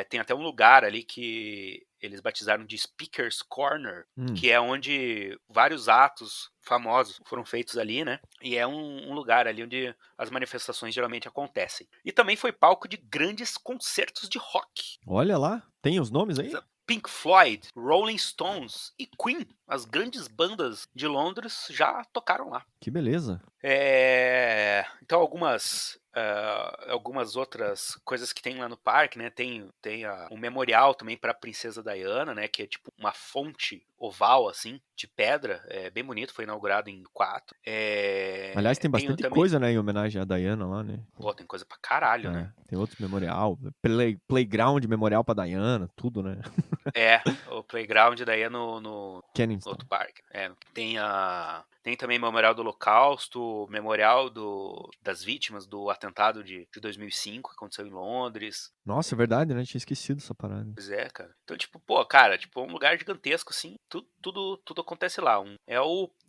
Tem até um lugar ali que eles batizaram de Speaker's Corner, que é onde vários atos famosos foram feitos ali, né? E é um lugar ali onde as manifestações geralmente acontecem. E também foi palco de grandes concertos de rock. Olha lá, tem os nomes aí? Pink Floyd, Rolling Stones e Queen, as grandes bandas de Londres, já tocaram lá. Que beleza. Então algumas outras coisas que tem lá no parque, né? Tem um memorial também para a Princesa Diana, né? Que é tipo uma fonte oval, assim, de pedra. Bem bonito, foi inaugurado em 4. Aliás, tem bastante também... coisa, né? Em homenagem à Diana lá, né? Tem coisa pra caralho, né? Tem outros memorial, playground, memorial pra Diana, tudo, né? O playground daí é no Kennington. outro parque. Tem também memorial do Holocausto, memorial das vítimas do atentado de 2005, que aconteceu em Londres. Nossa, é verdade, né? Tinha esquecido essa parada. Pois é, cara. Então, cara, um lugar gigantesco, assim, tudo acontece lá.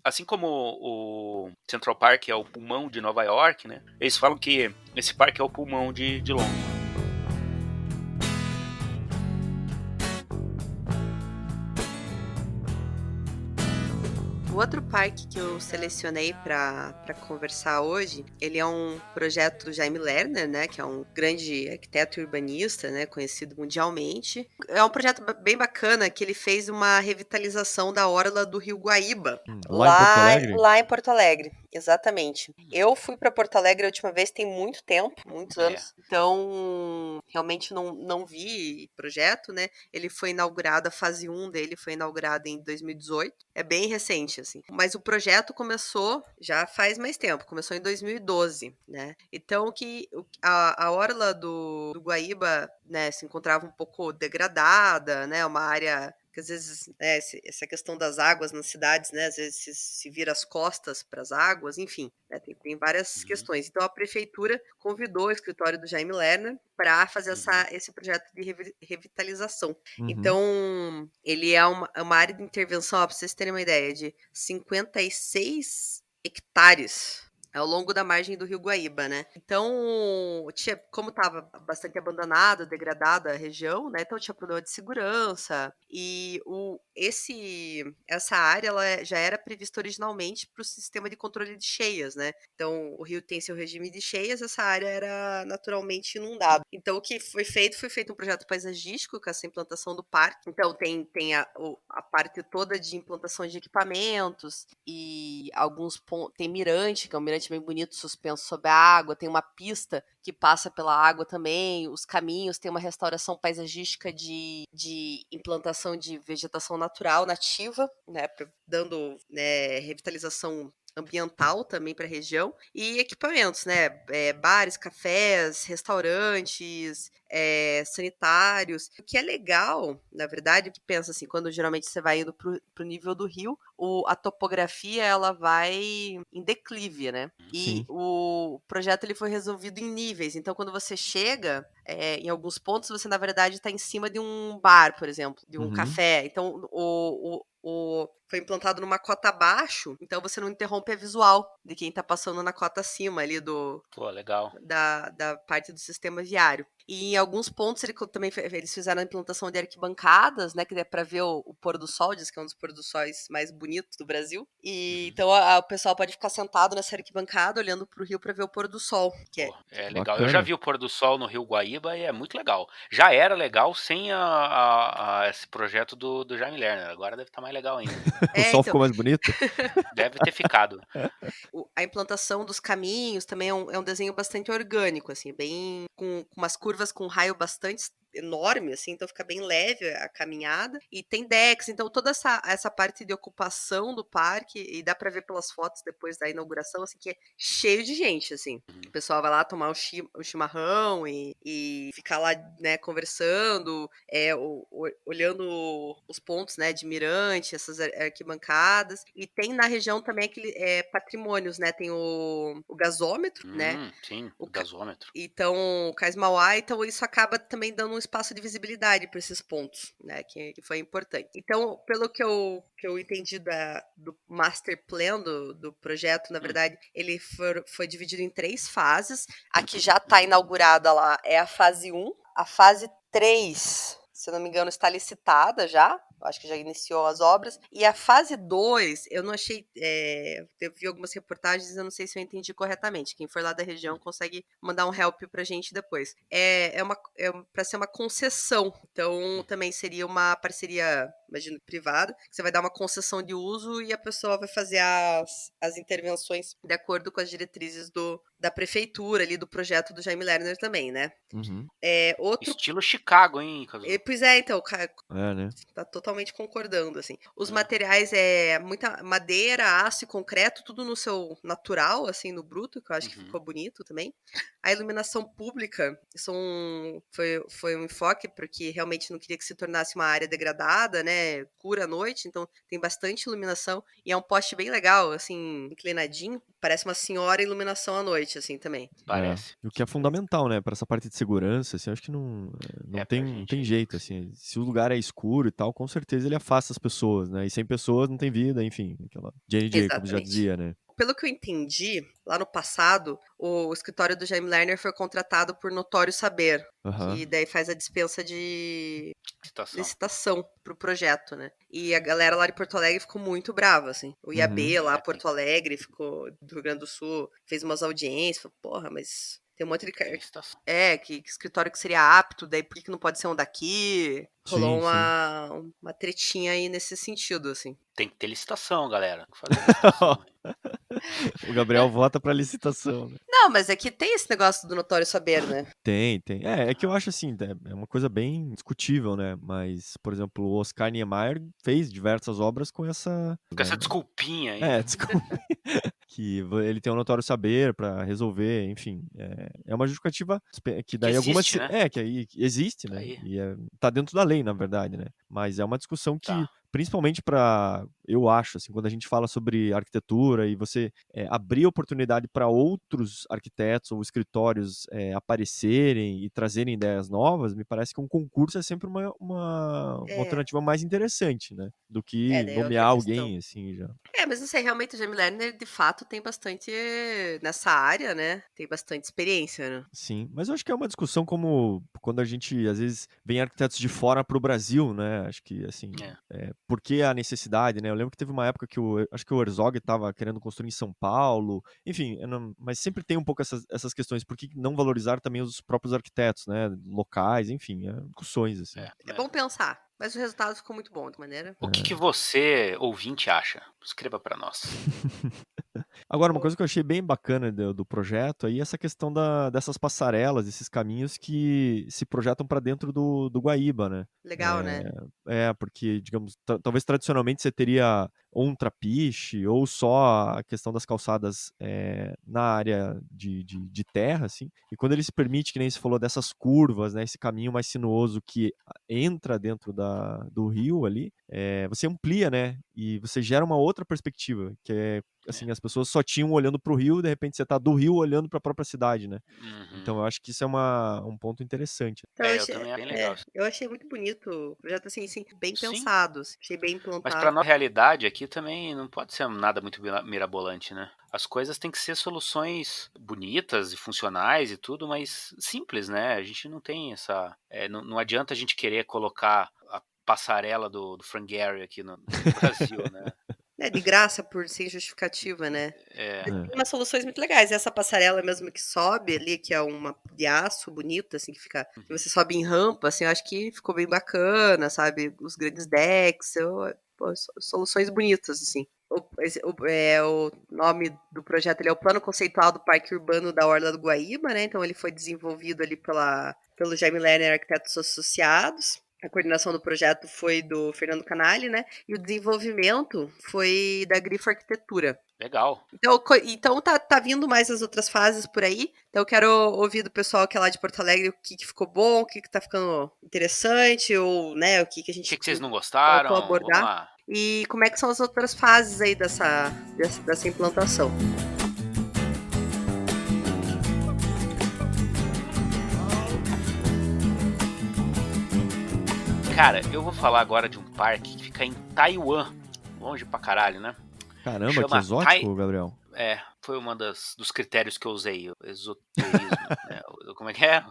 Assim como o Central Park é o pulmão de Nova York, né? Eles falam que esse parque é o pulmão de Londres. O outro parque que eu selecionei para conversar hoje, ele é um projeto do Jaime Lerner, né, que é um grande arquiteto e urbanista, né, conhecido mundialmente. É um projeto bem bacana que ele fez uma revitalização da orla do Rio Guaíba, Lá em Porto Alegre? Lá em Porto Alegre, exatamente. Eu fui para Porto Alegre a última vez tem muito tempo, muitos anos. Então, realmente não vi projeto, né? Ele foi inaugurado, a fase 1 dele foi inaugurada em 2018. É bem recente, assim. Mas o projeto começou já faz mais tempo, começou em 2012, né? Então, a orla do Guaíba, né, se encontrava um pouco degradada, né? Uma área que às vezes, essa questão das águas nas cidades, né, às vezes se vira as costas para as águas, enfim, né, tem várias questões. Então a prefeitura convidou o escritório do Jaime Lerner para fazer esse projeto de revitalização. Então ele é uma área de intervenção, para vocês terem uma ideia, de 56 hectares ao longo da margem do Rio Guaíba, né? Então, como estava bastante abandonada, degradada a região, né? Então tinha problema de segurança e essa área ela já era prevista originalmente para o sistema de controle de cheias, né? Então o rio tem seu regime de cheias, essa área era naturalmente inundada. Então o que foi feito um projeto paisagístico com essa implantação do parque. Então tem a parte toda de implantação de equipamentos e alguns pontos, tem mirante, que é um mirante bem bonito, suspenso sobre a água, tem uma pista que passa pela água também, os caminhos, tem uma restauração paisagística de implantação de vegetação natural, nativa, né, dando, né, revitalização ambiental também para a região, e equipamentos, né, bares, cafés, restaurantes, sanitários. O que é legal, na verdade, que pensa assim, quando geralmente você vai indo pro nível do rio, a topografia ela vai em declive, né? E o projeto ele foi resolvido em níveis. Então, quando você chega em alguns pontos você, na verdade, está em cima de um bar, por exemplo, de um Uhum. café. Então, foi implantado numa cota abaixo, então você não interrompe a visual de quem está passando na cota acima ali Pô, legal. da parte do sistema viário. E em alguns pontos eles fizeram a implantação de arquibancadas, né, que é para ver o pôr do sol, diz que é um dos pôr do sóis mais bonitos do Brasil. E então o pessoal pode ficar sentado nessa arquibancada olhando para o rio para ver o pôr do sol, que é Pô, é legal. Eu Bacana. já vi o pôr do sol no Rio Guaíba e é muito legal. Já era legal sem esse projeto do Jaime Lerner. Agora deve estar mais legal ainda. O sol ficou mais bonito? Deve ter ficado. a implantação dos caminhos também é um desenho bastante orgânico, assim, bem com umas curvas com raio bastante enorme, assim, então fica bem leve a caminhada. E tem decks, então toda essa parte de ocupação do parque, e dá para ver pelas fotos depois da inauguração, assim, que é cheio de gente, assim. O pessoal vai lá tomar o chimarrão e ficar lá, né, conversando, olhando os pontos, né, de mirante, essas arquibancadas. E tem na região também aquele patrimônios, né, tem o gasômetro, né, Sim, o gasômetro. então, o Cais Mauá, então isso acaba também dando um espaço de visibilidade para esses pontos, né, que foi importante. Então, pelo que eu entendi do master plan do projeto, na verdade, ele foi dividido em 3 fases. A que já está inaugurada lá é a fase 1. A fase 3, se eu não me engano, está licitada já. Acho que já iniciou as obras. E a fase 2, eu não achei. Eu vi algumas reportagens, eu não sei se eu entendi corretamente. Quem for lá da região consegue mandar um help pra gente depois. É para ser uma concessão. Então, também seria uma parceria, imagino, privada, que você vai dar uma concessão de uso e a pessoa vai fazer as intervenções de acordo com as diretrizes da prefeitura ali, do projeto do Jaime Lerner também, né? Uhum. Estilo Chicago, hein, Cazu? Pois é, então, né? tá totalmente concordando, assim. Os materiais muita madeira, aço e concreto, tudo no seu natural, assim, no bruto, que eu acho que ficou bonito também. A iluminação pública foi um enfoque, porque realmente não queria que se tornasse uma área degradada, né, cura à noite, então tem bastante iluminação, e é um poste bem legal, assim, inclinadinho, parece uma senhora iluminação à noite, assim, também. Parece. O que é fundamental, né, para essa parte de segurança, assim, eu acho que não tem jeito, assim, se o lugar é escuro e tal, com certeza ele afasta as pessoas, né, e sem pessoas não tem vida, enfim, aquela Jane Jacobs já dizia, né. Pelo que eu entendi, lá no passado, o escritório do Jaime Lerner foi contratado por Notório Saber, que daí faz a dispensa de licitação pro projeto, né? E a galera lá de Porto Alegre ficou muito brava, assim. O IAB lá, Porto Alegre, ficou do Rio Grande do Sul, fez umas audiências, falou, porra, mas tem um monte de que escritório que seria apto, daí por que não pode ser um daqui? Rolou uma tretinha aí nesse sentido, assim. Tem que ter licitação, galera. Fazer licitação. O Gabriel vota pra licitação, né? Não, mas é que tem esse negócio do Notório Saber, né? Tem. É que eu acho assim, é uma coisa bem discutível, né? Mas, por exemplo, o Oscar Niemeyer fez diversas obras com essa... Com essa desculpinha aí. Desculpa. Que ele tem um notório saber pra resolver, enfim. É uma justificativa que daí existe, algumas... né? Que aí existe, né? Aí. E tá dentro da lei, na verdade, né? Mas é uma discussão que, principalmente para, eu acho, assim, quando a gente fala sobre arquitetura e você abrir oportunidade para outros arquitetos ou escritórios aparecerem e trazerem ideias novas, me parece que um concurso é sempre uma alternativa mais interessante, né? Do que nomear alguém, assim, já. Mas não sei, realmente o Jaime Lerner, de fato, tem bastante nessa área, né? Tem bastante experiência, né? Sim, mas eu acho que é uma discussão como quando a gente, às vezes, vem arquitetos de fora pro Brasil, né? Acho que, assim, por que a necessidade, né? Eu lembro que teve uma época que acho que o Herzog estava querendo construir em São Paulo, enfim, mas sempre tem um pouco essas questões. Por que não valorizar também os próprios arquitetos, né? Locais, enfim, discussões, assim. É bom pensar. Mas o resultado ficou muito bom, de maneira. O que você, ouvinte, acha? Escreva para nós. Agora, uma coisa que eu achei bem bacana do projeto aí é essa questão dessas passarelas, esses caminhos que se projetam para dentro do Guaíba, né? Legal, né? Porque, digamos, talvez tradicionalmente você teria ou um trapiche, ou só a questão das calçadas na área de terra, assim. E quando ele se permite, que nem você falou, dessas curvas, né, esse caminho mais sinuoso que entra dentro do rio ali, você amplia, né, e você gera uma outra perspectiva, que é, assim, as pessoas só tinham olhando para o rio, de repente você tá do rio olhando para a própria cidade, né. Então eu acho que isso é um ponto interessante. Então, Eu também acho bem legal. eu achei muito bonito o projeto, assim, bem Sim. pensado, achei bem Mas pra implantado. nossa realidade aqui também não pode ser nada muito mirabolante, né? As coisas têm que ser soluções bonitas e funcionais e tudo, mas simples, né? A gente não tem essa... não adianta a gente querer colocar a passarela do Frank Gehry aqui no Brasil, né? De graça por sem justificativa, né? É, Tem umas soluções muito legais. Essa passarela mesmo que sobe ali, que é uma de aço bonita, assim, que você sobe em rampa, assim, eu acho que ficou bem bacana, sabe? Os grandes decks, soluções bonitas, assim. O nome do projeto ele é o Plano Conceitual do Parque Urbano da Orla do Guaíba, né? Então ele foi desenvolvido ali pelo Jaime Lerner Arquitetos Associados. A coordenação do projeto foi do Fernando Canali, né? E o desenvolvimento foi da Grifo Arquitetura. legal. Então tá vindo mais as outras fases por aí. Então eu quero ouvir do pessoal que é lá de Porto Alegre o que ficou bom, o que tá ficando interessante, ou, né, o que a O gente que vocês não faltou gostaram? Vamos abordar. lá. E como é que são as outras fases aí dessa implantação. Cara, eu vou falar agora de um parque que fica em Taiwan. Longe pra caralho, né? Caramba, que Chama exótico, Gabriel. Foi um dos critérios que eu usei, o esoterismo, né? Como é que é?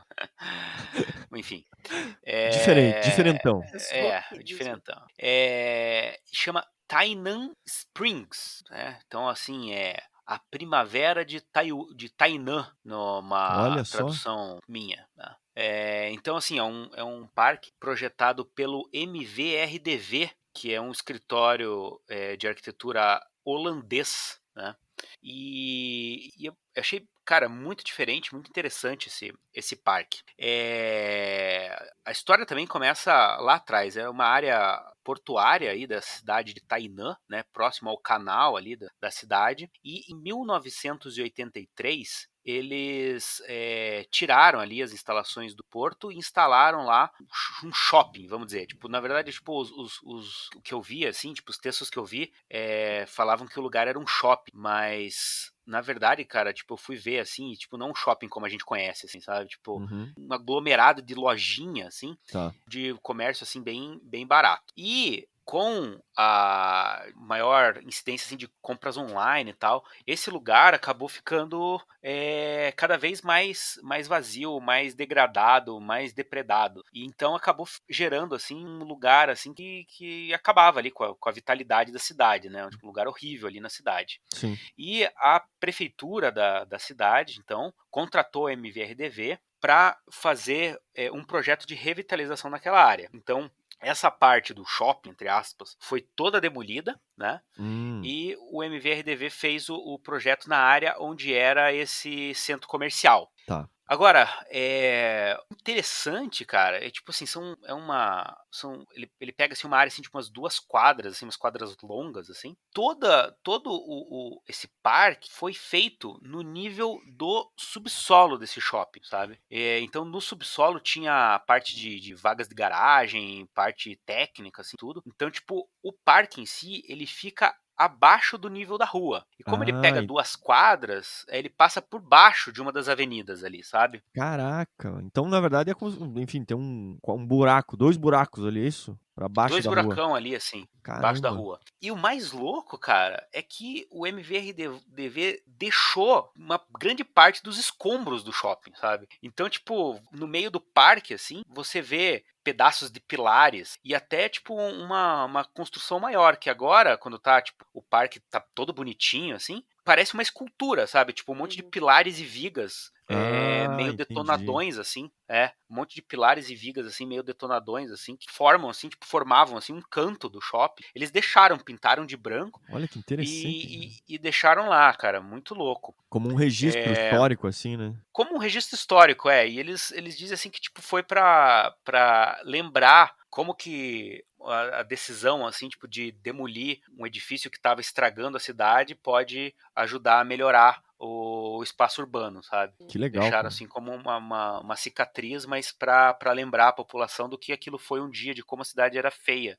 Enfim. Diferentão. Diferentão. Chama Tainan Springs, né? Então, assim, a primavera de Tainan, numa Olha só. tradução minha, né? Então, assim, é um parque projetado pelo MVRDV, que é um escritório de arquitetura holandês, né? E eu achei, cara, muito diferente, muito interessante esse parque. A história também começa lá atrás. É uma área portuária aí da cidade de Tainan, né, próximo ao canal ali da cidade. E em 1983 eles tiraram ali as instalações do porto e instalaram lá um shopping, vamos dizer. Tipo, na verdade, tipo, o que eu vi, assim, tipo, os textos que eu vi falavam que o lugar era um shopping, mas na verdade, cara, tipo, eu fui ver, assim, tipo, não um shopping como a gente conhece, assim, sabe? Tipo, um aglomerado de lojinha, assim, Tá. de comércio, assim, bem, bem barato. E com a maior incidência assim, de compras online e tal, esse lugar acabou ficando cada vez mais vazio, mais degradado, mais depredado. E então acabou gerando assim um lugar assim que acabava ali com a vitalidade da cidade, né? Um lugar horrível ali na cidade. Sim. E a prefeitura da cidade, então, contratou a MVRDV para fazer um projeto de revitalização naquela área. Então, essa parte do shopping, entre aspas, foi toda demolida, né? E o MVRDV fez o projeto na área onde era esse centro comercial. Tá. Agora, interessante, cara, tipo assim, ele pega assim uma área assim de umas 2 quadras, assim, umas quadras longas assim. Todo esse parque foi feito no nível do subsolo desse shopping, sabe? Então no subsolo tinha a parte de vagas de garagem, parte técnica, assim, tudo. Então, tipo, o parque em si, ele fica abaixo do nível da rua. E como ele pega 2 quadras, ele passa por baixo de uma das avenidas ali, sabe? Caraca. Então, na verdade, enfim, tem um buraco, 2 buracos ali, é isso? Pra baixo 2 da rua. buracão ali, assim, embaixo da rua. E o mais louco, cara, é que o MVRDV deixou uma grande parte dos escombros do shopping, sabe? Então, tipo, no meio do parque, assim, você vê pedaços de pilares e até, tipo, uma construção maior, que agora, quando tá, tipo, o parque tá todo bonitinho, assim, parece uma escultura, sabe? Tipo, um monte de pilares e vigas meio entendi. detonadões, assim, um monte de pilares e vigas, assim, meio detonadões, assim, que formam, assim, tipo, formavam, assim, um canto do shopping. Eles pintaram de branco. Olha que interessante. E deixaram lá, cara, muito louco. Como um registro histórico, assim, né? Como um registro histórico, e eles dizem, assim, que, tipo, foi pra lembrar como que a decisão, assim, tipo, de demolir um edifício que estava estragando a cidade pode ajudar a melhorar o espaço urbano, sabe? Que legal, Deixaram cara. assim como uma cicatriz, mas para lembrar a população do que aquilo foi um dia, de como a cidade era feia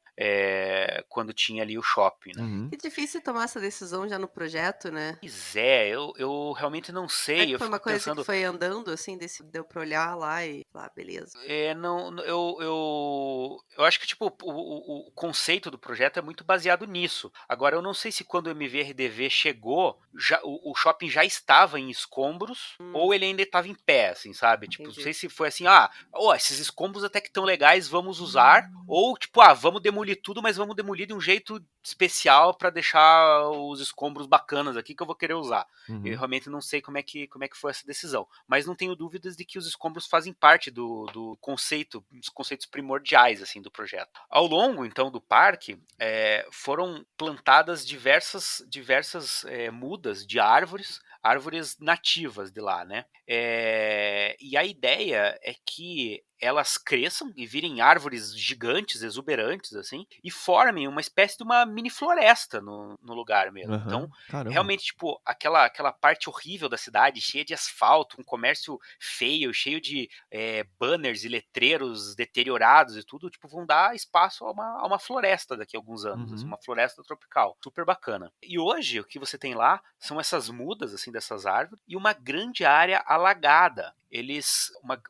quando tinha ali o shopping, né? Uhum. Que difícil tomar essa decisão já no projeto, né? Pois é, eu realmente não Será sei, que eu foi uma fico coisa pensando, que foi andando, assim, deu pra olhar lá e falar, beleza. não, eu acho que tipo o conceito do projeto é muito baseado nisso. Agora eu não sei se quando o MVRDV chegou, o shopping já estava em escombros ou ele ainda estava em pé, assim, sabe? Tipo, não Entendi. sei se foi assim, esses escombros até que estão legais, vamos usar, ou tipo, vamos demolir tudo, mas vamos demolir de um jeito especial para deixar os escombros bacanas aqui que eu vou querer usar. Eu Uhum. realmente não sei como é que foi essa decisão, mas não tenho dúvidas de que os escombros fazem parte do conceito, dos conceitos primordiais assim do projeto. Ao longo então do parque foram plantadas diversas mudas de árvores nativas de lá, né? E a ideia é que elas cresçam e virem árvores gigantes, exuberantes, assim, e formem uma espécie de uma mini floresta no lugar mesmo. Então, Aham. Caramba. realmente, tipo, aquela parte horrível da cidade, cheia de asfalto, um comércio feio, cheio de banners e letreiros deteriorados e tudo, tipo, vão dar espaço a uma floresta daqui a alguns anos, assim, Uhum. uma floresta tropical. Super bacana. E hoje, o que você tem lá são essas mudas, assim, dessas árvores e uma grande área alagada.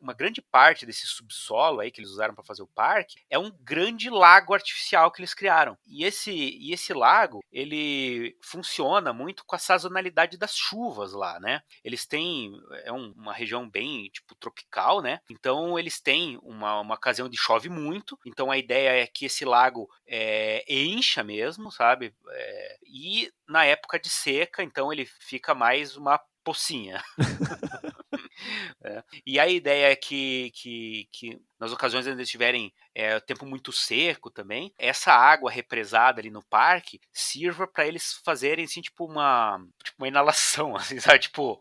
Uma grande parte desse subsolo aí que eles usaram para fazer o parque é um grande lago artificial que eles criaram. E esse lago, ele funciona muito com a sazonalidade das chuvas lá, né? Eles têm uma região bem tipo tropical, né? Então eles têm uma ocasião de chove muito. Então a ideia é que esse lago encha mesmo, sabe? E na época de seca, então ele fica mais uma pocinha. E a ideia é que nas ocasiões onde eles tiverem tempo muito seco também, essa água represada ali no parque sirva para eles fazerem assim, tipo uma inalação, assim, sabe? Tipo,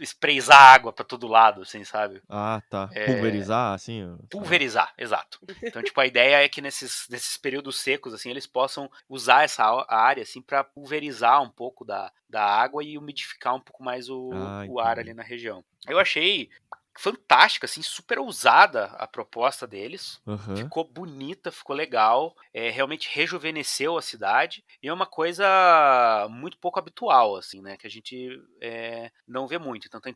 sprayzar água para todo lado, assim, sabe? Ah, tá. Pulverizar, assim? Pulverizar, exato. Então, tipo, a ideia é que nesses períodos secos, assim, eles possam usar essa área, assim, para pulverizar um pouco da água e umidificar um pouco mais o ar ali Entendi. na região. Eu achei fantástica, assim, super ousada a proposta deles. Aham. Ficou bonita, ficou legal. Realmente rejuvenesceu a cidade. E é uma coisa muito pouco habitual, assim, né? Que a gente não vê muito. Então tem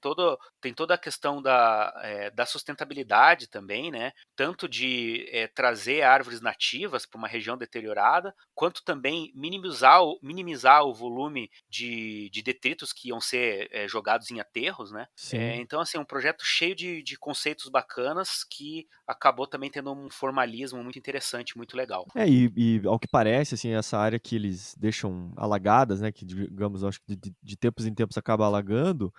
toda a questão da sustentabilidade também, né? Tanto de trazer árvores nativas para uma região deteriorada, quanto também minimizar o volume de detritos que iam ser jogados em aterros, né? Sim. Então, assim, um projeto cheio de conceitos bacanas que acabou também tendo um formalismo muito interessante, muito legal. E ao que parece, assim, essa área que eles deixam alagadas, né, que digamos, acho que de tempos em tempos acaba alagando,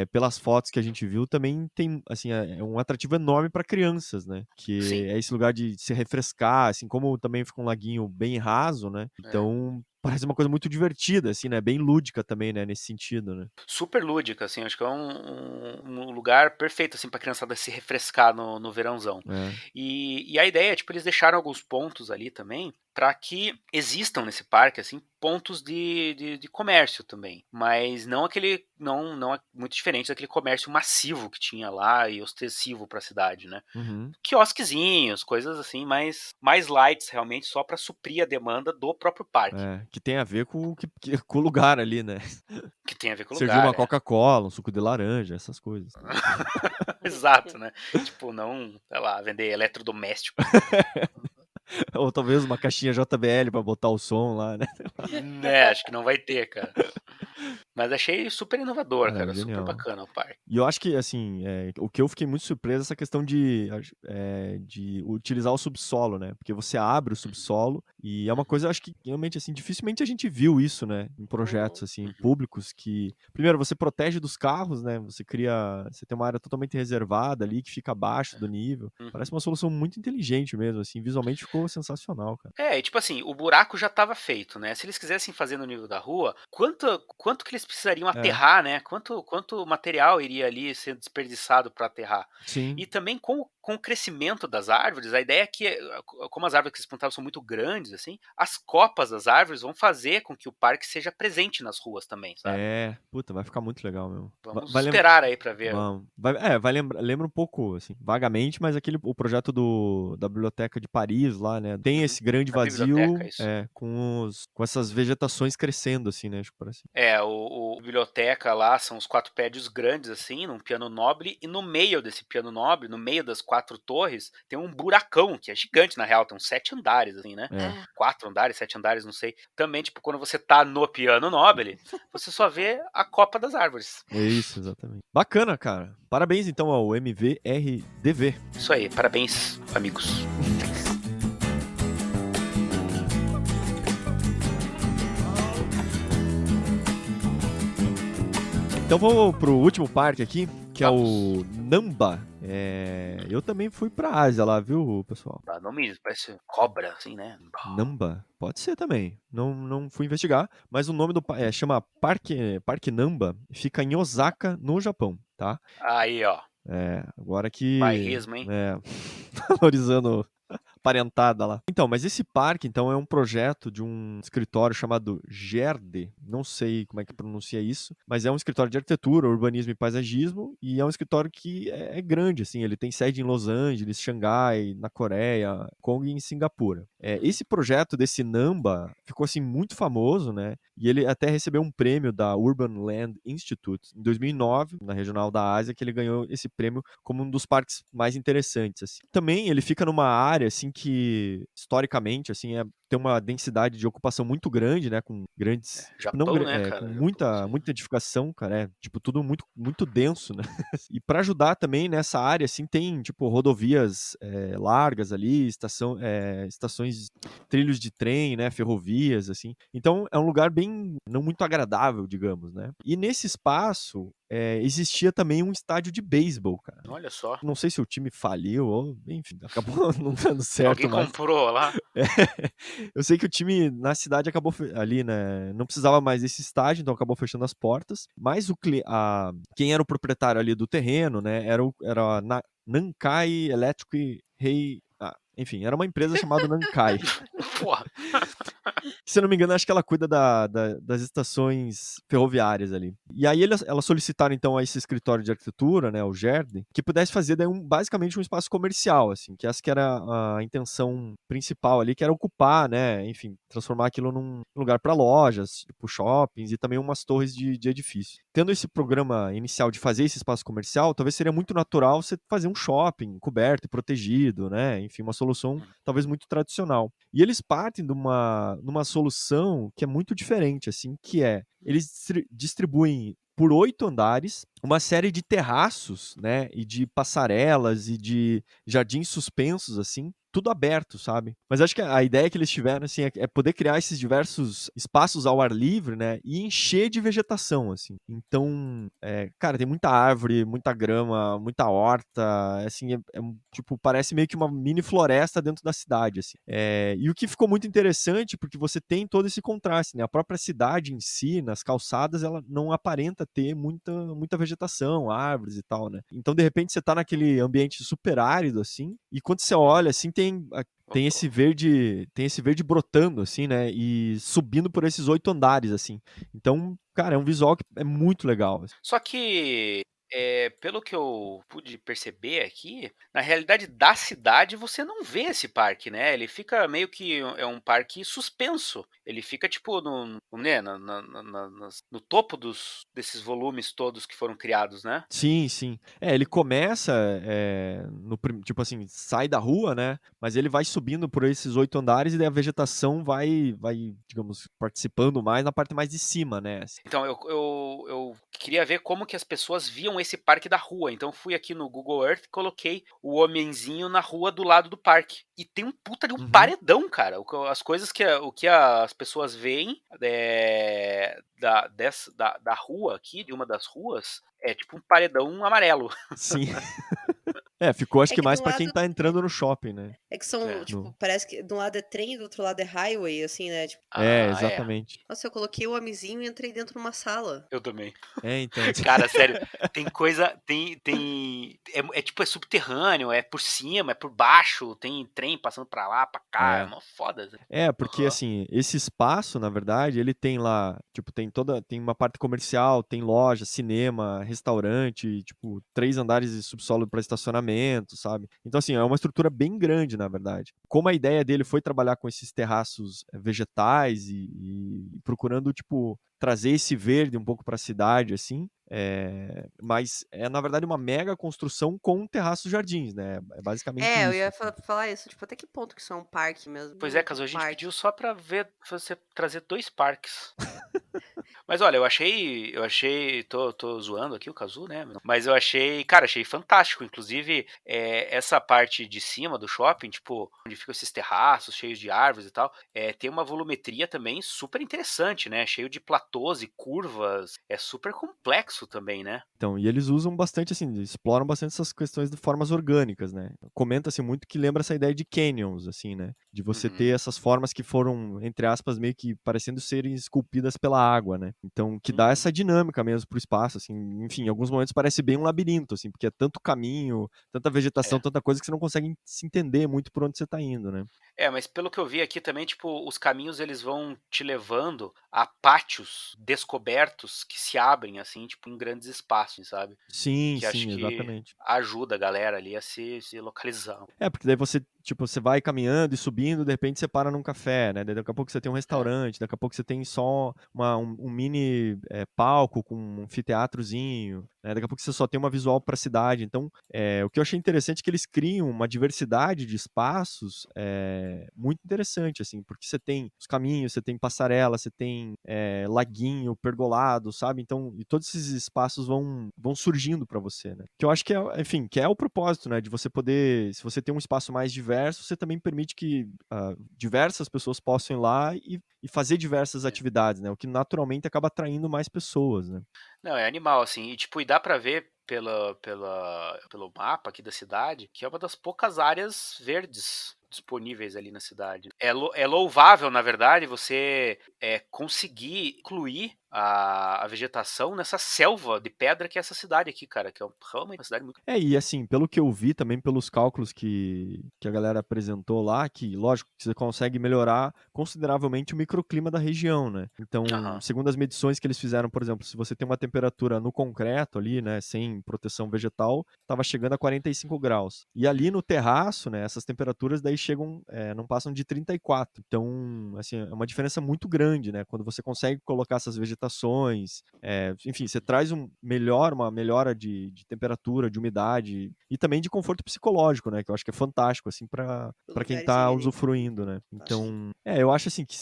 pelas fotos que a gente viu, também tem, assim, é um atrativo enorme para crianças, né, que Sim. é esse lugar de se refrescar, assim, como também fica um laguinho bem raso, né, então parece uma coisa muito divertida, assim, né, bem lúdica também, né, nesse sentido, né. Super lúdica, assim, acho que é um lugar perfeito, assim, pra criançada se refrescar no verãozão. É. E a ideia, tipo, eles deixaram alguns pontos ali também para que existam nesse parque, assim, pontos de comércio também, mas não é muito diferente daquele comércio massivo que tinha lá e ostensivo para a cidade, né? Uhum. Quiosquezinhos, coisas assim, mais lights realmente, só para suprir a demanda do próprio parque, Que tem a ver com o lugar ali, né. que tem a ver com o Servir uma lugar, Coca-Cola, um suco de laranja, essas coisas. Exato, né? Tipo, não, sei lá, vender eletrodoméstico. Ou talvez uma caixinha JBL pra botar o som lá, né. Né, acho que não vai ter, cara. Mas achei super inovador, cara, super Genial. bacana o parque. E eu acho que, assim, o que eu fiquei muito surpreso é essa questão de utilizar o subsolo, né? Porque você abre o subsolo e é uma coisa, eu acho que realmente, assim, dificilmente a gente viu isso, né? Em projetos, assim, públicos que... Primeiro, você protege dos carros, né? Você tem uma área totalmente reservada ali que fica abaixo do nível. Parece uma solução muito inteligente mesmo, assim. Visualmente ficou sensacional, cara. E tipo assim, o buraco já estava feito, né? Se eles quisessem fazer no nível da rua, quanto que eles precisariam aterrar, né? Quanto material iria ali ser desperdiçado para aterrar? Sim. E também como com o crescimento das árvores, a ideia é que, como as árvores que eles plantavam são muito grandes, assim, as copas das árvores vão fazer com que o parque seja presente nas ruas também, sabe? Puta, vai ficar muito legal mesmo. Vamos Vai lembrar. esperar aí pra ver. Vamos. Vai lembra um pouco, assim, vagamente, mas o projeto da biblioteca de Paris lá, né? Tem esse grande A vazio biblioteca, isso. com essas vegetações crescendo, assim, né? Tipo assim. O biblioteca lá são os 4 prédios grandes, assim, num piano nobre, e no meio desse piano nobre, no meio das 4 torres, tem um buracão, que é gigante, na real, tem uns 7 andares, assim, né? 4 andares, 7 andares, não sei. Também, tipo, quando você tá no piano nobre, você só vê a copa das árvores. É isso, exatamente. Bacana, cara. Parabéns, então, ao MVRDV. Isso aí, parabéns, amigos. Então vamos pro último parque aqui, que é o Namba. Eu também fui pra Ásia lá, viu, pessoal? Nome parece cobra, assim, né? Namba? Pode ser também. Não fui investigar, mas o nome do chama Parque Namba, fica em Osaka, no Japão, tá? Aí, ó. Agora que... Bairrismo, hein? Valorizando parentada lá. Então, mas esse parque, então, é um projeto de um escritório chamado GERD, não sei como é que pronuncia isso, mas é um escritório de arquitetura, urbanismo e paisagismo, e é um escritório que é grande, assim, ele tem sede em Los Angeles, Xangai, na Coreia, Hong Kong e em Singapura. Esse projeto desse Namba ficou, assim, muito famoso, né, e ele até recebeu um prêmio da Urban Land Institute em 2009, na Regional da Ásia, que ele ganhou esse prêmio como um dos parques mais interessantes, assim. Também ele fica numa área, assim, que historicamente, assim, tem uma densidade de ocupação muito grande, né, com grandes... Japão, né, cara? Com muita edificação, cara, tipo, tudo muito, muito denso, né? E para ajudar também nessa área, assim, tem, tipo, rodovias largas ali, estações, trilhos de trem, né, ferrovias, assim. Então, é um lugar bem, não muito agradável, digamos, né? E nesse espaço, existia também um estádio de beisebol, cara. Olha só. Não sei se o time faliu ou, enfim, acabou não dando certo. Alguém comprou lá. Eu sei que o time na cidade acabou ali, né? Não precisava mais desse estádio, então acabou fechando as portas. Mas quem era o proprietário ali do terreno, né? Era a Nankai Electric enfim, era uma empresa chamada Nankai. Porra. Se eu não me engano, acho que ela cuida das estações ferroviárias ali. E aí elas solicitaram, então, a esse escritório de arquitetura, né, o GERD, que pudesse fazer daí basicamente um espaço comercial, assim, que essa que era a intenção principal ali, que era ocupar, né, enfim, transformar aquilo num lugar para lojas, tipo shoppings e também umas torres de edifício. Tendo esse programa inicial de fazer esse espaço comercial, talvez seria muito natural você fazer um shopping coberto e protegido, né, enfim, uma solução talvez muito tradicional. E eles partem de numa solução que é muito diferente, assim, que eles distribuem por 8 andares uma série de terraços, né, e de passarelas e de jardins suspensos, assim, tudo aberto, sabe? Mas acho que a ideia que eles tiveram, assim, é poder criar esses diversos espaços ao ar livre, né, e encher de vegetação, assim. Então, cara, tem muita árvore, muita grama, muita horta, assim, tipo, parece meio que uma mini floresta dentro da cidade, assim. E o que ficou muito interessante, porque você tem todo esse contraste, né? A própria cidade em si, nas calçadas, ela não aparenta ter muita vegetação, árvores e tal, né? Então, de repente, você tá naquele ambiente super árido, assim, e quando você olha, assim, tem esse verde brotando, assim, né? E subindo por esses 8 andares, assim. Então, cara, é um visual que é muito legal. Só que, pelo que eu pude perceber aqui, na realidade da cidade você não vê esse parque, né? Ele fica meio que é um parque suspenso. Ele fica tipo né, no topo desses volumes todos que foram criados, né? Sim, sim. Ele começa, tipo assim, sai da rua, né? Mas ele vai subindo por esses 8 andares e daí a vegetação vai, digamos, participando mais na parte mais de cima, né? Assim. Então, eu queria ver como que as pessoas viam esse parque da rua. Então, fui aqui no Google Earth e coloquei o homenzinho na rua do lado do parque. E tem um puta de um paredão, cara. As coisas o que as pessoas veem da rua aqui, de uma das ruas, é tipo um paredão amarelo. Sim. Ficou acho É que que de mais um pra quem lado tá entrando no shopping, né? é que são, É. tipo, parece que de um lado é trem e do outro lado é highway, assim, né? Tipo, Exatamente. nossa, eu coloquei o homenzinho e entrei dentro de uma sala. Eu também. Então. Cara, sério, tem coisa. É tipo, é subterrâneo, é por cima, é por baixo, tem trem passando pra lá, pra cá, é mó foda. Porque Aham. assim, esse espaço, na verdade, ele tem lá, tipo, tem uma parte comercial, tem loja, cinema, restaurante, tipo, 3 andares de subsolo para estacionamento, sabe? Então, assim, é uma estrutura bem grande, na verdade. Como a ideia dele foi trabalhar com esses terraços vegetais e procurando, tipo, trazer esse verde um pouco para a cidade, assim, mas é, na verdade, uma mega construção com terraços jardins, né? É basicamente Eu isso. ia falar isso, tipo, até que ponto que isso é um parque mesmo? Pois é, Tipo, Caso, a gente parque. pediu só pra ver você trazer 2 parques. Mas olha, tô zoando aqui o Cazu, né? Mas eu achei fantástico. Inclusive, essa parte de cima do shopping, tipo, onde ficam esses terraços cheios de árvores e tal, tem uma volumetria também super interessante, né? Cheio de platôs e curvas. É super complexo também, né? Então, e eles usam bastante, assim, exploram bastante essas questões de formas orgânicas, né? Comenta-se muito que lembra essa ideia de canyons, assim, né? De você Uhum. ter essas formas que foram, entre aspas, meio que parecendo serem esculpidas pela água, né? Então, que dá essa dinâmica mesmo pro espaço, assim. Enfim, em alguns momentos parece bem um labirinto, assim, porque é tanto caminho, tanta vegetação, tanta coisa que você não consegue se entender muito por onde você tá indo, né? Mas pelo que eu vi aqui também, tipo, os caminhos eles vão te levando a pátios descobertos que se abrem, assim, tipo, em grandes espaços, sabe? Sim, Que acho sim, que exatamente. ajuda a galera ali a se localizar. Porque daí você, tipo, você vai caminhando e subindo, de repente você para num café, né? Daí daqui a pouco você tem um restaurante, daqui a pouco você tem só um mini palco com um anfiteatrozinho, né? Daqui a pouco você só tem uma visual para a cidade. Então, o que eu achei interessante é que eles criam uma diversidade de espaços muito interessante, assim, porque você tem os caminhos, você tem passarela, você tem laguinho, pergolado, sabe? Então, e todos esses espaços vão surgindo para você, né? Que eu acho que enfim, que é o propósito, né? De você poder, se você tem um espaço mais diverso, você também permite que diversas pessoas possam ir lá e fazer diversas atividades, né? O que naturalmente acaba atraindo mais pessoas, né? Não, é animal, assim, e tipo, e dá pra ver pelo mapa aqui da cidade que é uma das poucas áreas verdes disponíveis ali na cidade. É louvável, na verdade, você conseguir incluir a vegetação nessa selva de pedra que é essa cidade aqui, cara, que é realmente uma cidade muito... E assim, pelo que eu vi também, pelos cálculos que a galera apresentou lá, que lógico que você consegue melhorar consideravelmente o microclima da região, né? Então, Aham. segundo as medições que eles fizeram, por exemplo, se você tem uma temperatura no concreto ali, né, sem proteção vegetal, estava chegando a 45 graus. E ali no terraço, né, essas temperaturas daí chegam, não passam de 34. Então, assim, é uma diferença muito grande, né? Quando você consegue colocar essas vegetações, enfim, você traz uma melhora de temperatura, de umidade e também de conforto psicológico, né? Que eu acho que é fantástico, assim, para quem tá Lugarzinho ali. usufruindo, né? Então, eu acho assim que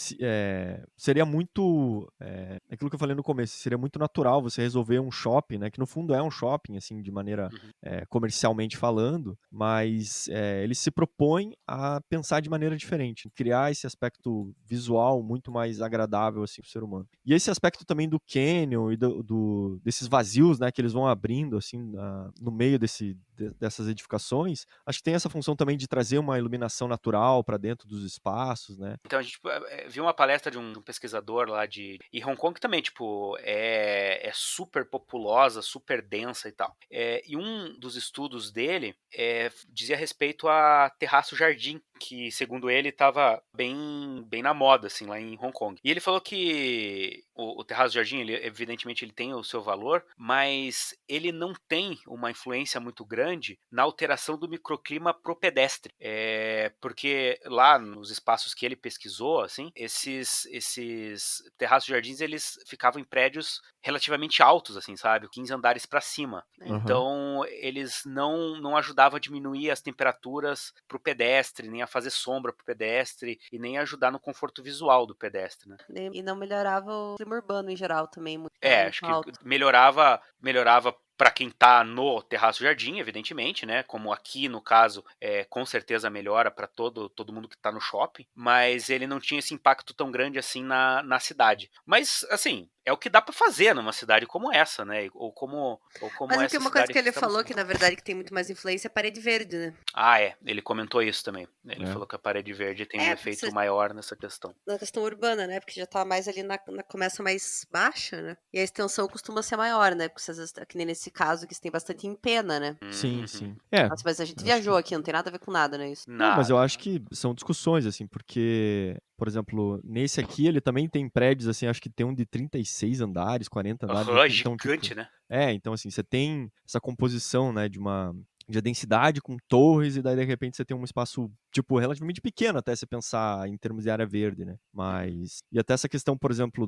seria muito, aquilo que eu falei no começo, seria muito natural você resolver um shopping, né? Que no fundo é um shopping, assim, de maneira comercialmente falando, mas ele se propõe a pensar de maneira diferente, criar esse aspecto visual muito mais agradável, assim, pro ser humano. E esse aspecto também do canyon e desses vazios, né, que eles vão abrindo, assim, no meio dessas edificações, acho que tem essa função também de trazer uma iluminação natural para dentro dos espaços, né? Então a gente viu uma palestra de um pesquisador lá e Hong Kong também, tipo, é super populosa, super densa e tal. E um dos estudos dele dizia respeito a terraço jardim, que segundo ele estava bem na moda, assim, lá em Hong Kong. E ele falou que o terraço jardim, evidentemente ele tem o seu valor, mas ele não tem uma influência muito grande na alteração do microclima pro pedestre. Porque lá nos espaços que ele pesquisou, assim, esses terraços jardins, eles ficavam em prédios relativamente altos, assim, sabe? 15 andares para cima. Então, eles não ajudavam a diminuir as temperaturas pro pedestre, nem a fazer sombra pro pedestre, e nem ajudar no conforto visual do pedestre, né? E não melhorava o clima urbano em geral também, muito, Acho que alto. melhorava para quem tá no Terraço Jardim, evidentemente, né? Como aqui, no caso, com certeza melhora para todo mundo que tá no shopping, mas ele não tinha esse impacto tão grande assim na cidade. Mas, assim, é o que dá para fazer numa cidade como essa, né? Ou como Mas essa uma coisa cidade que ele estamos... falou, que na verdade que tem muito mais influência, é a parede verde, né? Ah, ele comentou isso também. Ele É. falou que a parede verde tem um É, efeito você- maior nessa questão. Na questão urbana, né? Porque já tá mais ali na começa mais baixa, né? E a extensão costuma ser maior, né? Porque às vezes, que nem nesse caso, que você tem bastante em pena, né? Sim, Uhum. sim. É, Nossa, mas a gente acho viajou que- aqui, não tem nada a ver com nada, né? Isso. Não, mas eu Nada. acho que são discussões, assim, porque, por exemplo, nesse aqui ele também tem prédios, assim, acho que tem um de 36 andares, 40 andares. Aham, Então, gigante, tipo, né? então assim, você tem essa composição, né, de densidade com torres, e daí de repente você tem um espaço, tipo, relativamente pequeno até você pensar em termos de área verde, né? Mas. E até essa questão, por exemplo,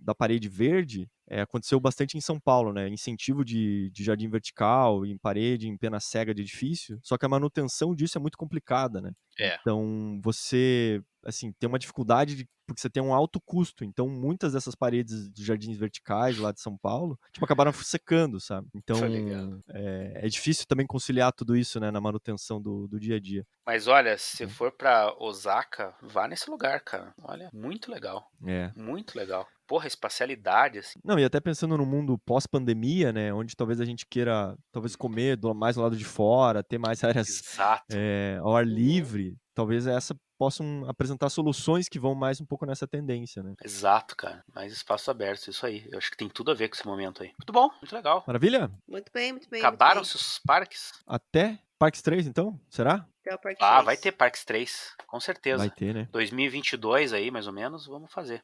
da parede verde, aconteceu bastante em São Paulo, né? Incentivo de jardim vertical, em parede, em pena cega de edifício, só que a manutenção disso é muito complicada, né? É. Então, você, assim, tem uma dificuldade porque você tem um alto custo. Então, muitas dessas paredes de jardins verticais lá de São Paulo, tipo, acabaram secando, sabe? Então, Tô ligado. é difícil também conciliar tudo isso, né, na manutenção do dia a dia. Mas olha, se for pra Osaka, vá nesse lugar, cara. Olha, muito legal. É. Muito legal. Porra, espacialidade, assim. Não, e até pensando no mundo pós-pandemia, né, onde talvez a gente queira, talvez comer mais do lado de fora, ter mais áreas Exato. ao ar livre, talvez essa possam apresentar soluções que vão mais um pouco nessa tendência, né? Exato, cara. Mais espaços abertos, isso aí. Eu acho que tem tudo a ver com esse momento aí. Muito bom, muito legal. Maravilha? Muito bem, muito bem. Acabaram-se os parques? Até Parques 3, então? Será? Até o Parque Ah, 3. vai ter Parques 3, com certeza. Vai ter, né? 2022 aí, mais ou menos, vamos fazer.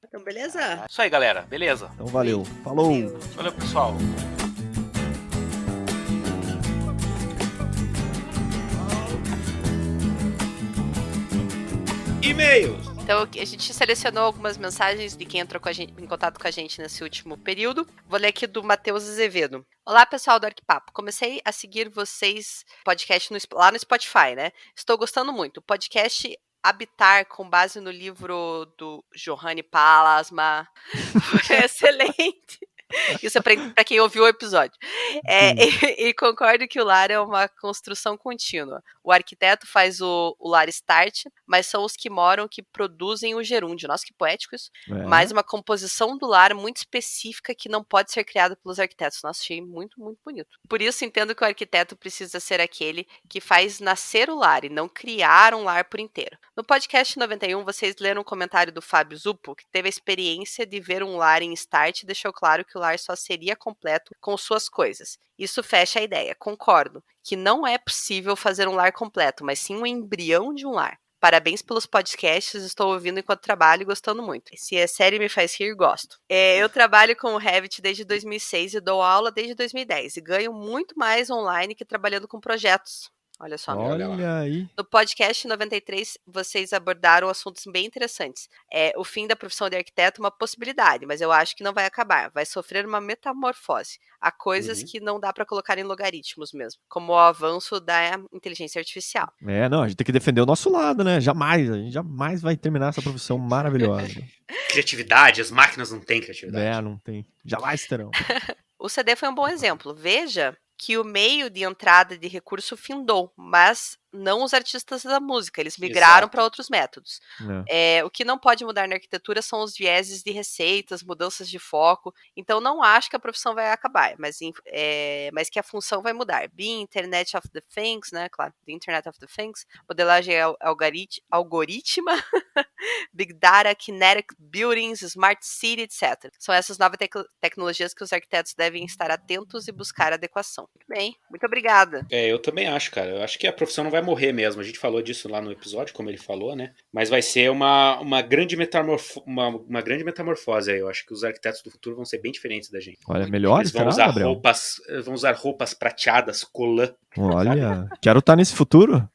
Então, beleza. Isso aí, galera. Beleza. Então valeu. Falou! Valeu, pessoal. E-mails. Então, a gente selecionou algumas mensagens de quem entrou em contato com a gente nesse último período. Vou ler aqui do Matheus Azevedo. Olá, pessoal do Arquipapo. Comecei a seguir vocês, podcast lá no Spotify, né? Estou gostando muito. O podcast Habitar, com base no livro do Johanny Palasma, foi excelente. Isso é pra quem ouviu o episódio. E concordo que o lar é uma construção contínua. O arquiteto faz o lar start, mas são os que moram que produzem o gerúndio. Nossa, que poético isso. Mais uma composição do lar muito específica que não pode ser criada pelos arquitetos. Nossa, achei muito, muito bonito. Por isso, entendo que o arquiteto precisa ser aquele que faz nascer o lar e não criar um lar por inteiro. No podcast 91, vocês leram um comentário do Fábio Zuppo, que teve a experiência de ver um lar em start e deixou claro que o lar só seria completo com suas coisas. Isso fecha a ideia. Concordo que não é possível fazer um lar completo, mas sim um embrião de um lar. Parabéns pelos podcasts, estou ouvindo enquanto trabalho e gostando muito. Se a série me faz rir, gosto. Eu trabalho com o Revit desde 2006 e dou aula desde 2010 e ganho muito mais online que trabalhando com projetos. Olha só. Olha aí. No podcast 93, vocês abordaram assuntos bem interessantes. O fim da profissão de arquiteto é uma possibilidade, mas eu acho que não vai acabar. Vai sofrer uma metamorfose. Há coisas que não dá para colocar em logaritmos mesmo, como o avanço da inteligência artificial. Não, a gente tem que defender o nosso lado, né? A gente jamais vai terminar essa profissão maravilhosa. Criatividade, as máquinas não têm criatividade. Não tem. Jamais terão. O CD foi um bom exemplo. Veja que o meio de entrada de recurso findou, mas não os artistas da música, eles migraram para outros métodos. O que não pode mudar na arquitetura são os vieses de receitas, mudanças de foco, então não acho que a profissão vai acabar, mas que a função vai mudar. BIM, Internet of the Things, né, claro, the Internet of the Things, modelagem algorítmica, Big Data, Kinetic Buildings, Smart City, etc. São essas novas tecnologias que os arquitetos devem estar atentos e buscar adequação. Muito bem, muito obrigada. Eu também acho, cara. Eu acho que a profissão não vai morrer mesmo. A gente falou disso lá no episódio, como ele falou, né? Mas vai ser uma grande metamorfose aí. Eu acho que os arquitetos do futuro vão ser bem diferentes da gente. Olha, melhor Eles vão usar roupas prateadas, colã. Olha, quero estar nesse futuro.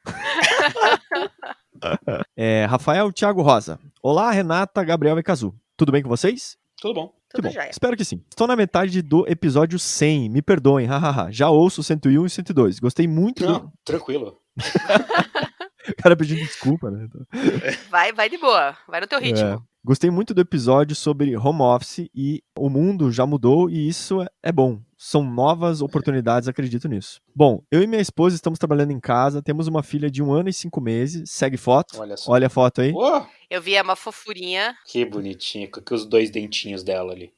Rafael Thiago Rosa. Olá, Renata, Gabriel e Cazu. Tudo bem com vocês? Tudo bom. Que bom. Espero que sim. Estou na metade do episódio 100. Me perdoem, hahaha. Já ouço o 101 e 102. Gostei muito. Não, tranquilo. O cara pedindo desculpa, né? Vai de boa. Vai no teu ritmo. Gostei muito do episódio sobre home office e o mundo já mudou e isso é bom. São novas oportunidades, acredito nisso. Bom, eu e minha esposa estamos trabalhando em casa, temos uma filha de 1 ano e 5 meses, segue foto, Olha só. olha a foto aí. Pô, Eu vi, é uma fofurinha. que bonitinho, com os 2 dentinhos dela ali.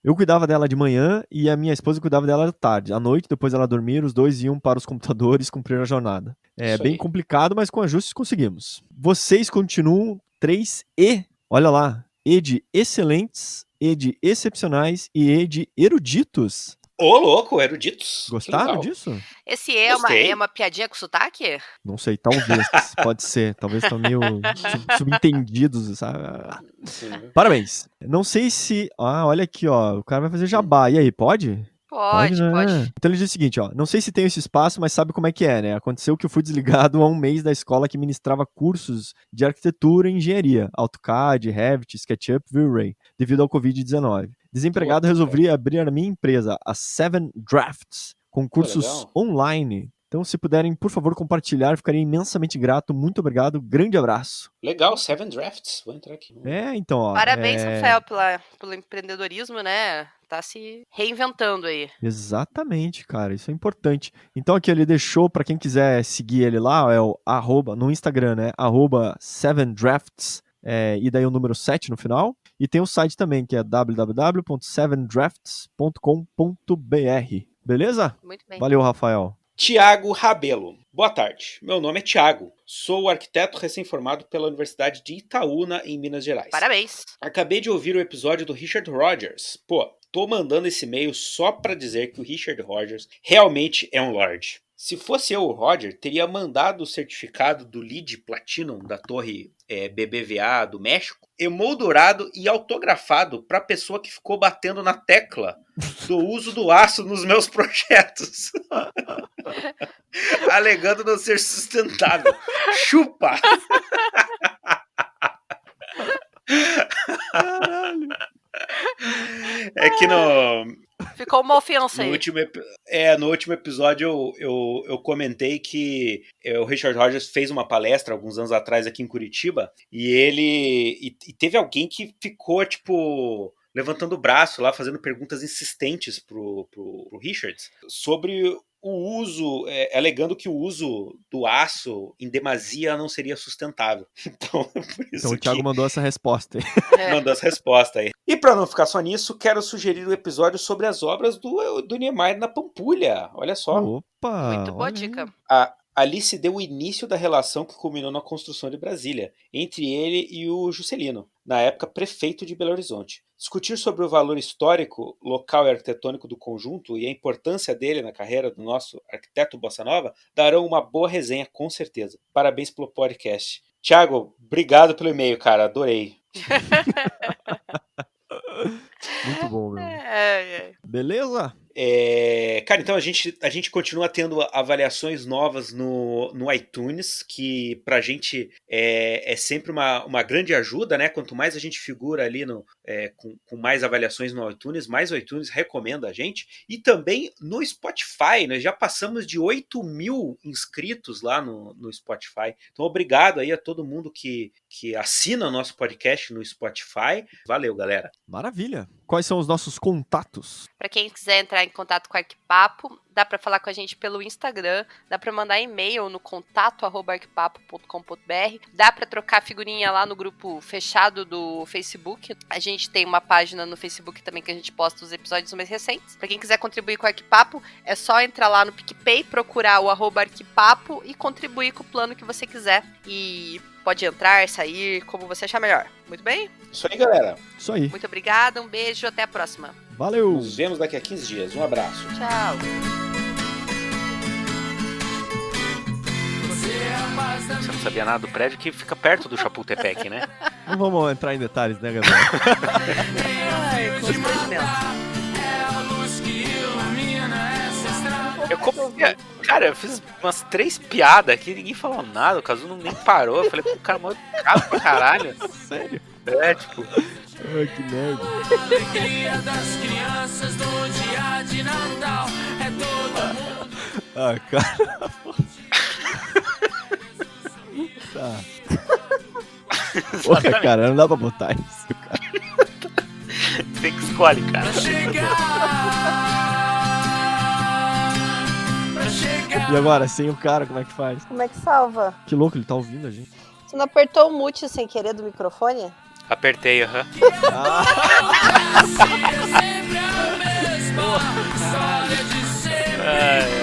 Eu cuidava dela de manhã e a minha esposa cuidava dela à tarde. À noite, depois dela dormir, os dois iam para os computadores cumprir a jornada. É Isso bem aí. complicado, mas com ajustes conseguimos. Vocês continuam 3E, olha lá, E de excelentes, E de excepcionais e E de eruditos. Ô, louco, eruditos. Gostaram Que legal. disso? Esse é Gostei. uma piadinha com sotaque? Não sei, talvez, pode ser. Talvez estão meio subentendidos, sabe? Sim. Parabéns. Não sei se... Ah, olha aqui, ó, o cara vai fazer jabá. E aí, pode? Pode, né? pode. Então ele diz o seguinte, ó, não sei se tem esse espaço, mas sabe como é que é, né? Aconteceu que eu fui desligado há um mês da escola que ministrava cursos de arquitetura e engenharia, AutoCAD, Revit, SketchUp, V-Ray, devido ao Covid-19. Desempregado, resolvi abrir a minha empresa, a Seven Drafts, com cursos legal. online. Então, se puderem, por favor, compartilhar, ficaria imensamente grato. Muito obrigado, grande abraço. Legal, 7 Drafts. Vou entrar aqui. Então, ó. Parabéns, Rafael, pelo empreendedorismo, né? Tá se reinventando aí. Exatamente, cara, isso é importante. Então aqui ele deixou, pra quem quiser seguir ele lá, é o @ no Instagram, né? @7drafts, e daí o número 7 no final. E tem o site também, que é www.7drafts.com.br. Beleza? Muito bem. Valeu, Rafael. Tiago Rabelo. Boa tarde. Meu nome é Tiago. Sou arquiteto recém-formado pela Universidade de Itaúna, em Minas Gerais. Parabéns. Acabei de ouvir o episódio do Richard Rogers. Pô, tô mandando esse e-mail só pra dizer que o Richard Rogers realmente é um lord. Se fosse eu, o Roger, teria mandado o certificado do LEED Platinum da torre BBVA do México, emoldurado e autografado pra pessoa que ficou batendo na tecla do uso do aço nos meus projetos. Alegando não ser sustentável. Chupa! Caralho. É que Ficou uma ofensa no aí. último episódio eu comentei que o Richard Rogers fez uma palestra alguns anos atrás aqui em Curitiba e teve alguém que ficou, tipo, levantando o braço lá, fazendo perguntas insistentes pro Richards sobre o uso, alegando que o uso do aço em demasia não seria sustentável. Então, por isso Então o Thiago mandou essa resposta aí. mandou essa resposta aí. E para não ficar só nisso, quero sugerir um episódio sobre as obras do Niemeyer na Pampulha. Olha só. Opa! Muito boa olha dica. Ali se deu o início da relação que culminou na construção de Brasília, entre ele e o Juscelino, na época prefeito de Belo Horizonte. Discutir sobre o valor histórico, local e arquitetônico do conjunto e a importância dele na carreira do nosso arquiteto Bossa Nova darão uma boa resenha, com certeza. Parabéns pelo podcast. Thiago, obrigado pelo e-mail, cara. Adorei. Muito bom, meu. Beleza? Cara, então a gente continua tendo avaliações novas no iTunes, que pra gente é sempre uma grande ajuda, né? Quanto mais a gente figura ali com mais avaliações no iTunes, mais o iTunes recomenda a gente. E também no Spotify, nós já passamos de 8.000 inscritos lá no Spotify. Então obrigado aí a todo mundo que assina o nosso podcast no Spotify. Valeu, galera. Maravilha. Quais são os nossos contatos? Para quem quiser entrar em contato com o Arquipapo, dá para falar com a gente pelo Instagram, dá para mandar e-mail no contato@arquipapo.com.br, dá para trocar figurinha lá no grupo fechado do Facebook. A gente tem uma página no Facebook também que a gente posta os episódios mais recentes. Para quem quiser contribuir com o Arquipapo, é só entrar lá no PicPay, procurar o @arquipapo e contribuir com o plano que você quiser. E pode entrar, sair, como você achar melhor. Muito bem? Isso aí, galera. Isso aí. Muito obrigada, um beijo, até a próxima. Valeu! Nos vemos daqui a 15 dias. Um abraço. Tchau. Você não sabia nada do prédio que fica perto do Chapultepec, né? Não vamos entrar em detalhes, né, Gabriel? Ai, constrangimento. Cara, eu fiz umas 3 piadas aqui, ninguém falou nada, o Kazu nem parou. Eu falei, pô, cara, mó caro pra caralho. Sério? Tipo. Ai, que merda. Alegria das crianças no dia de Natal é todo mundo. Ah, cara. Tá. Porra, cara, não dá pra botar isso, cara. Tem que escolher, cara. E agora, sem o cara, como é que faz? Como é que salva? Que louco, ele tá ouvindo a gente. Você não apertou o mute sem querer do microfone? Apertei, aham. Sempre a mesma história de sempre.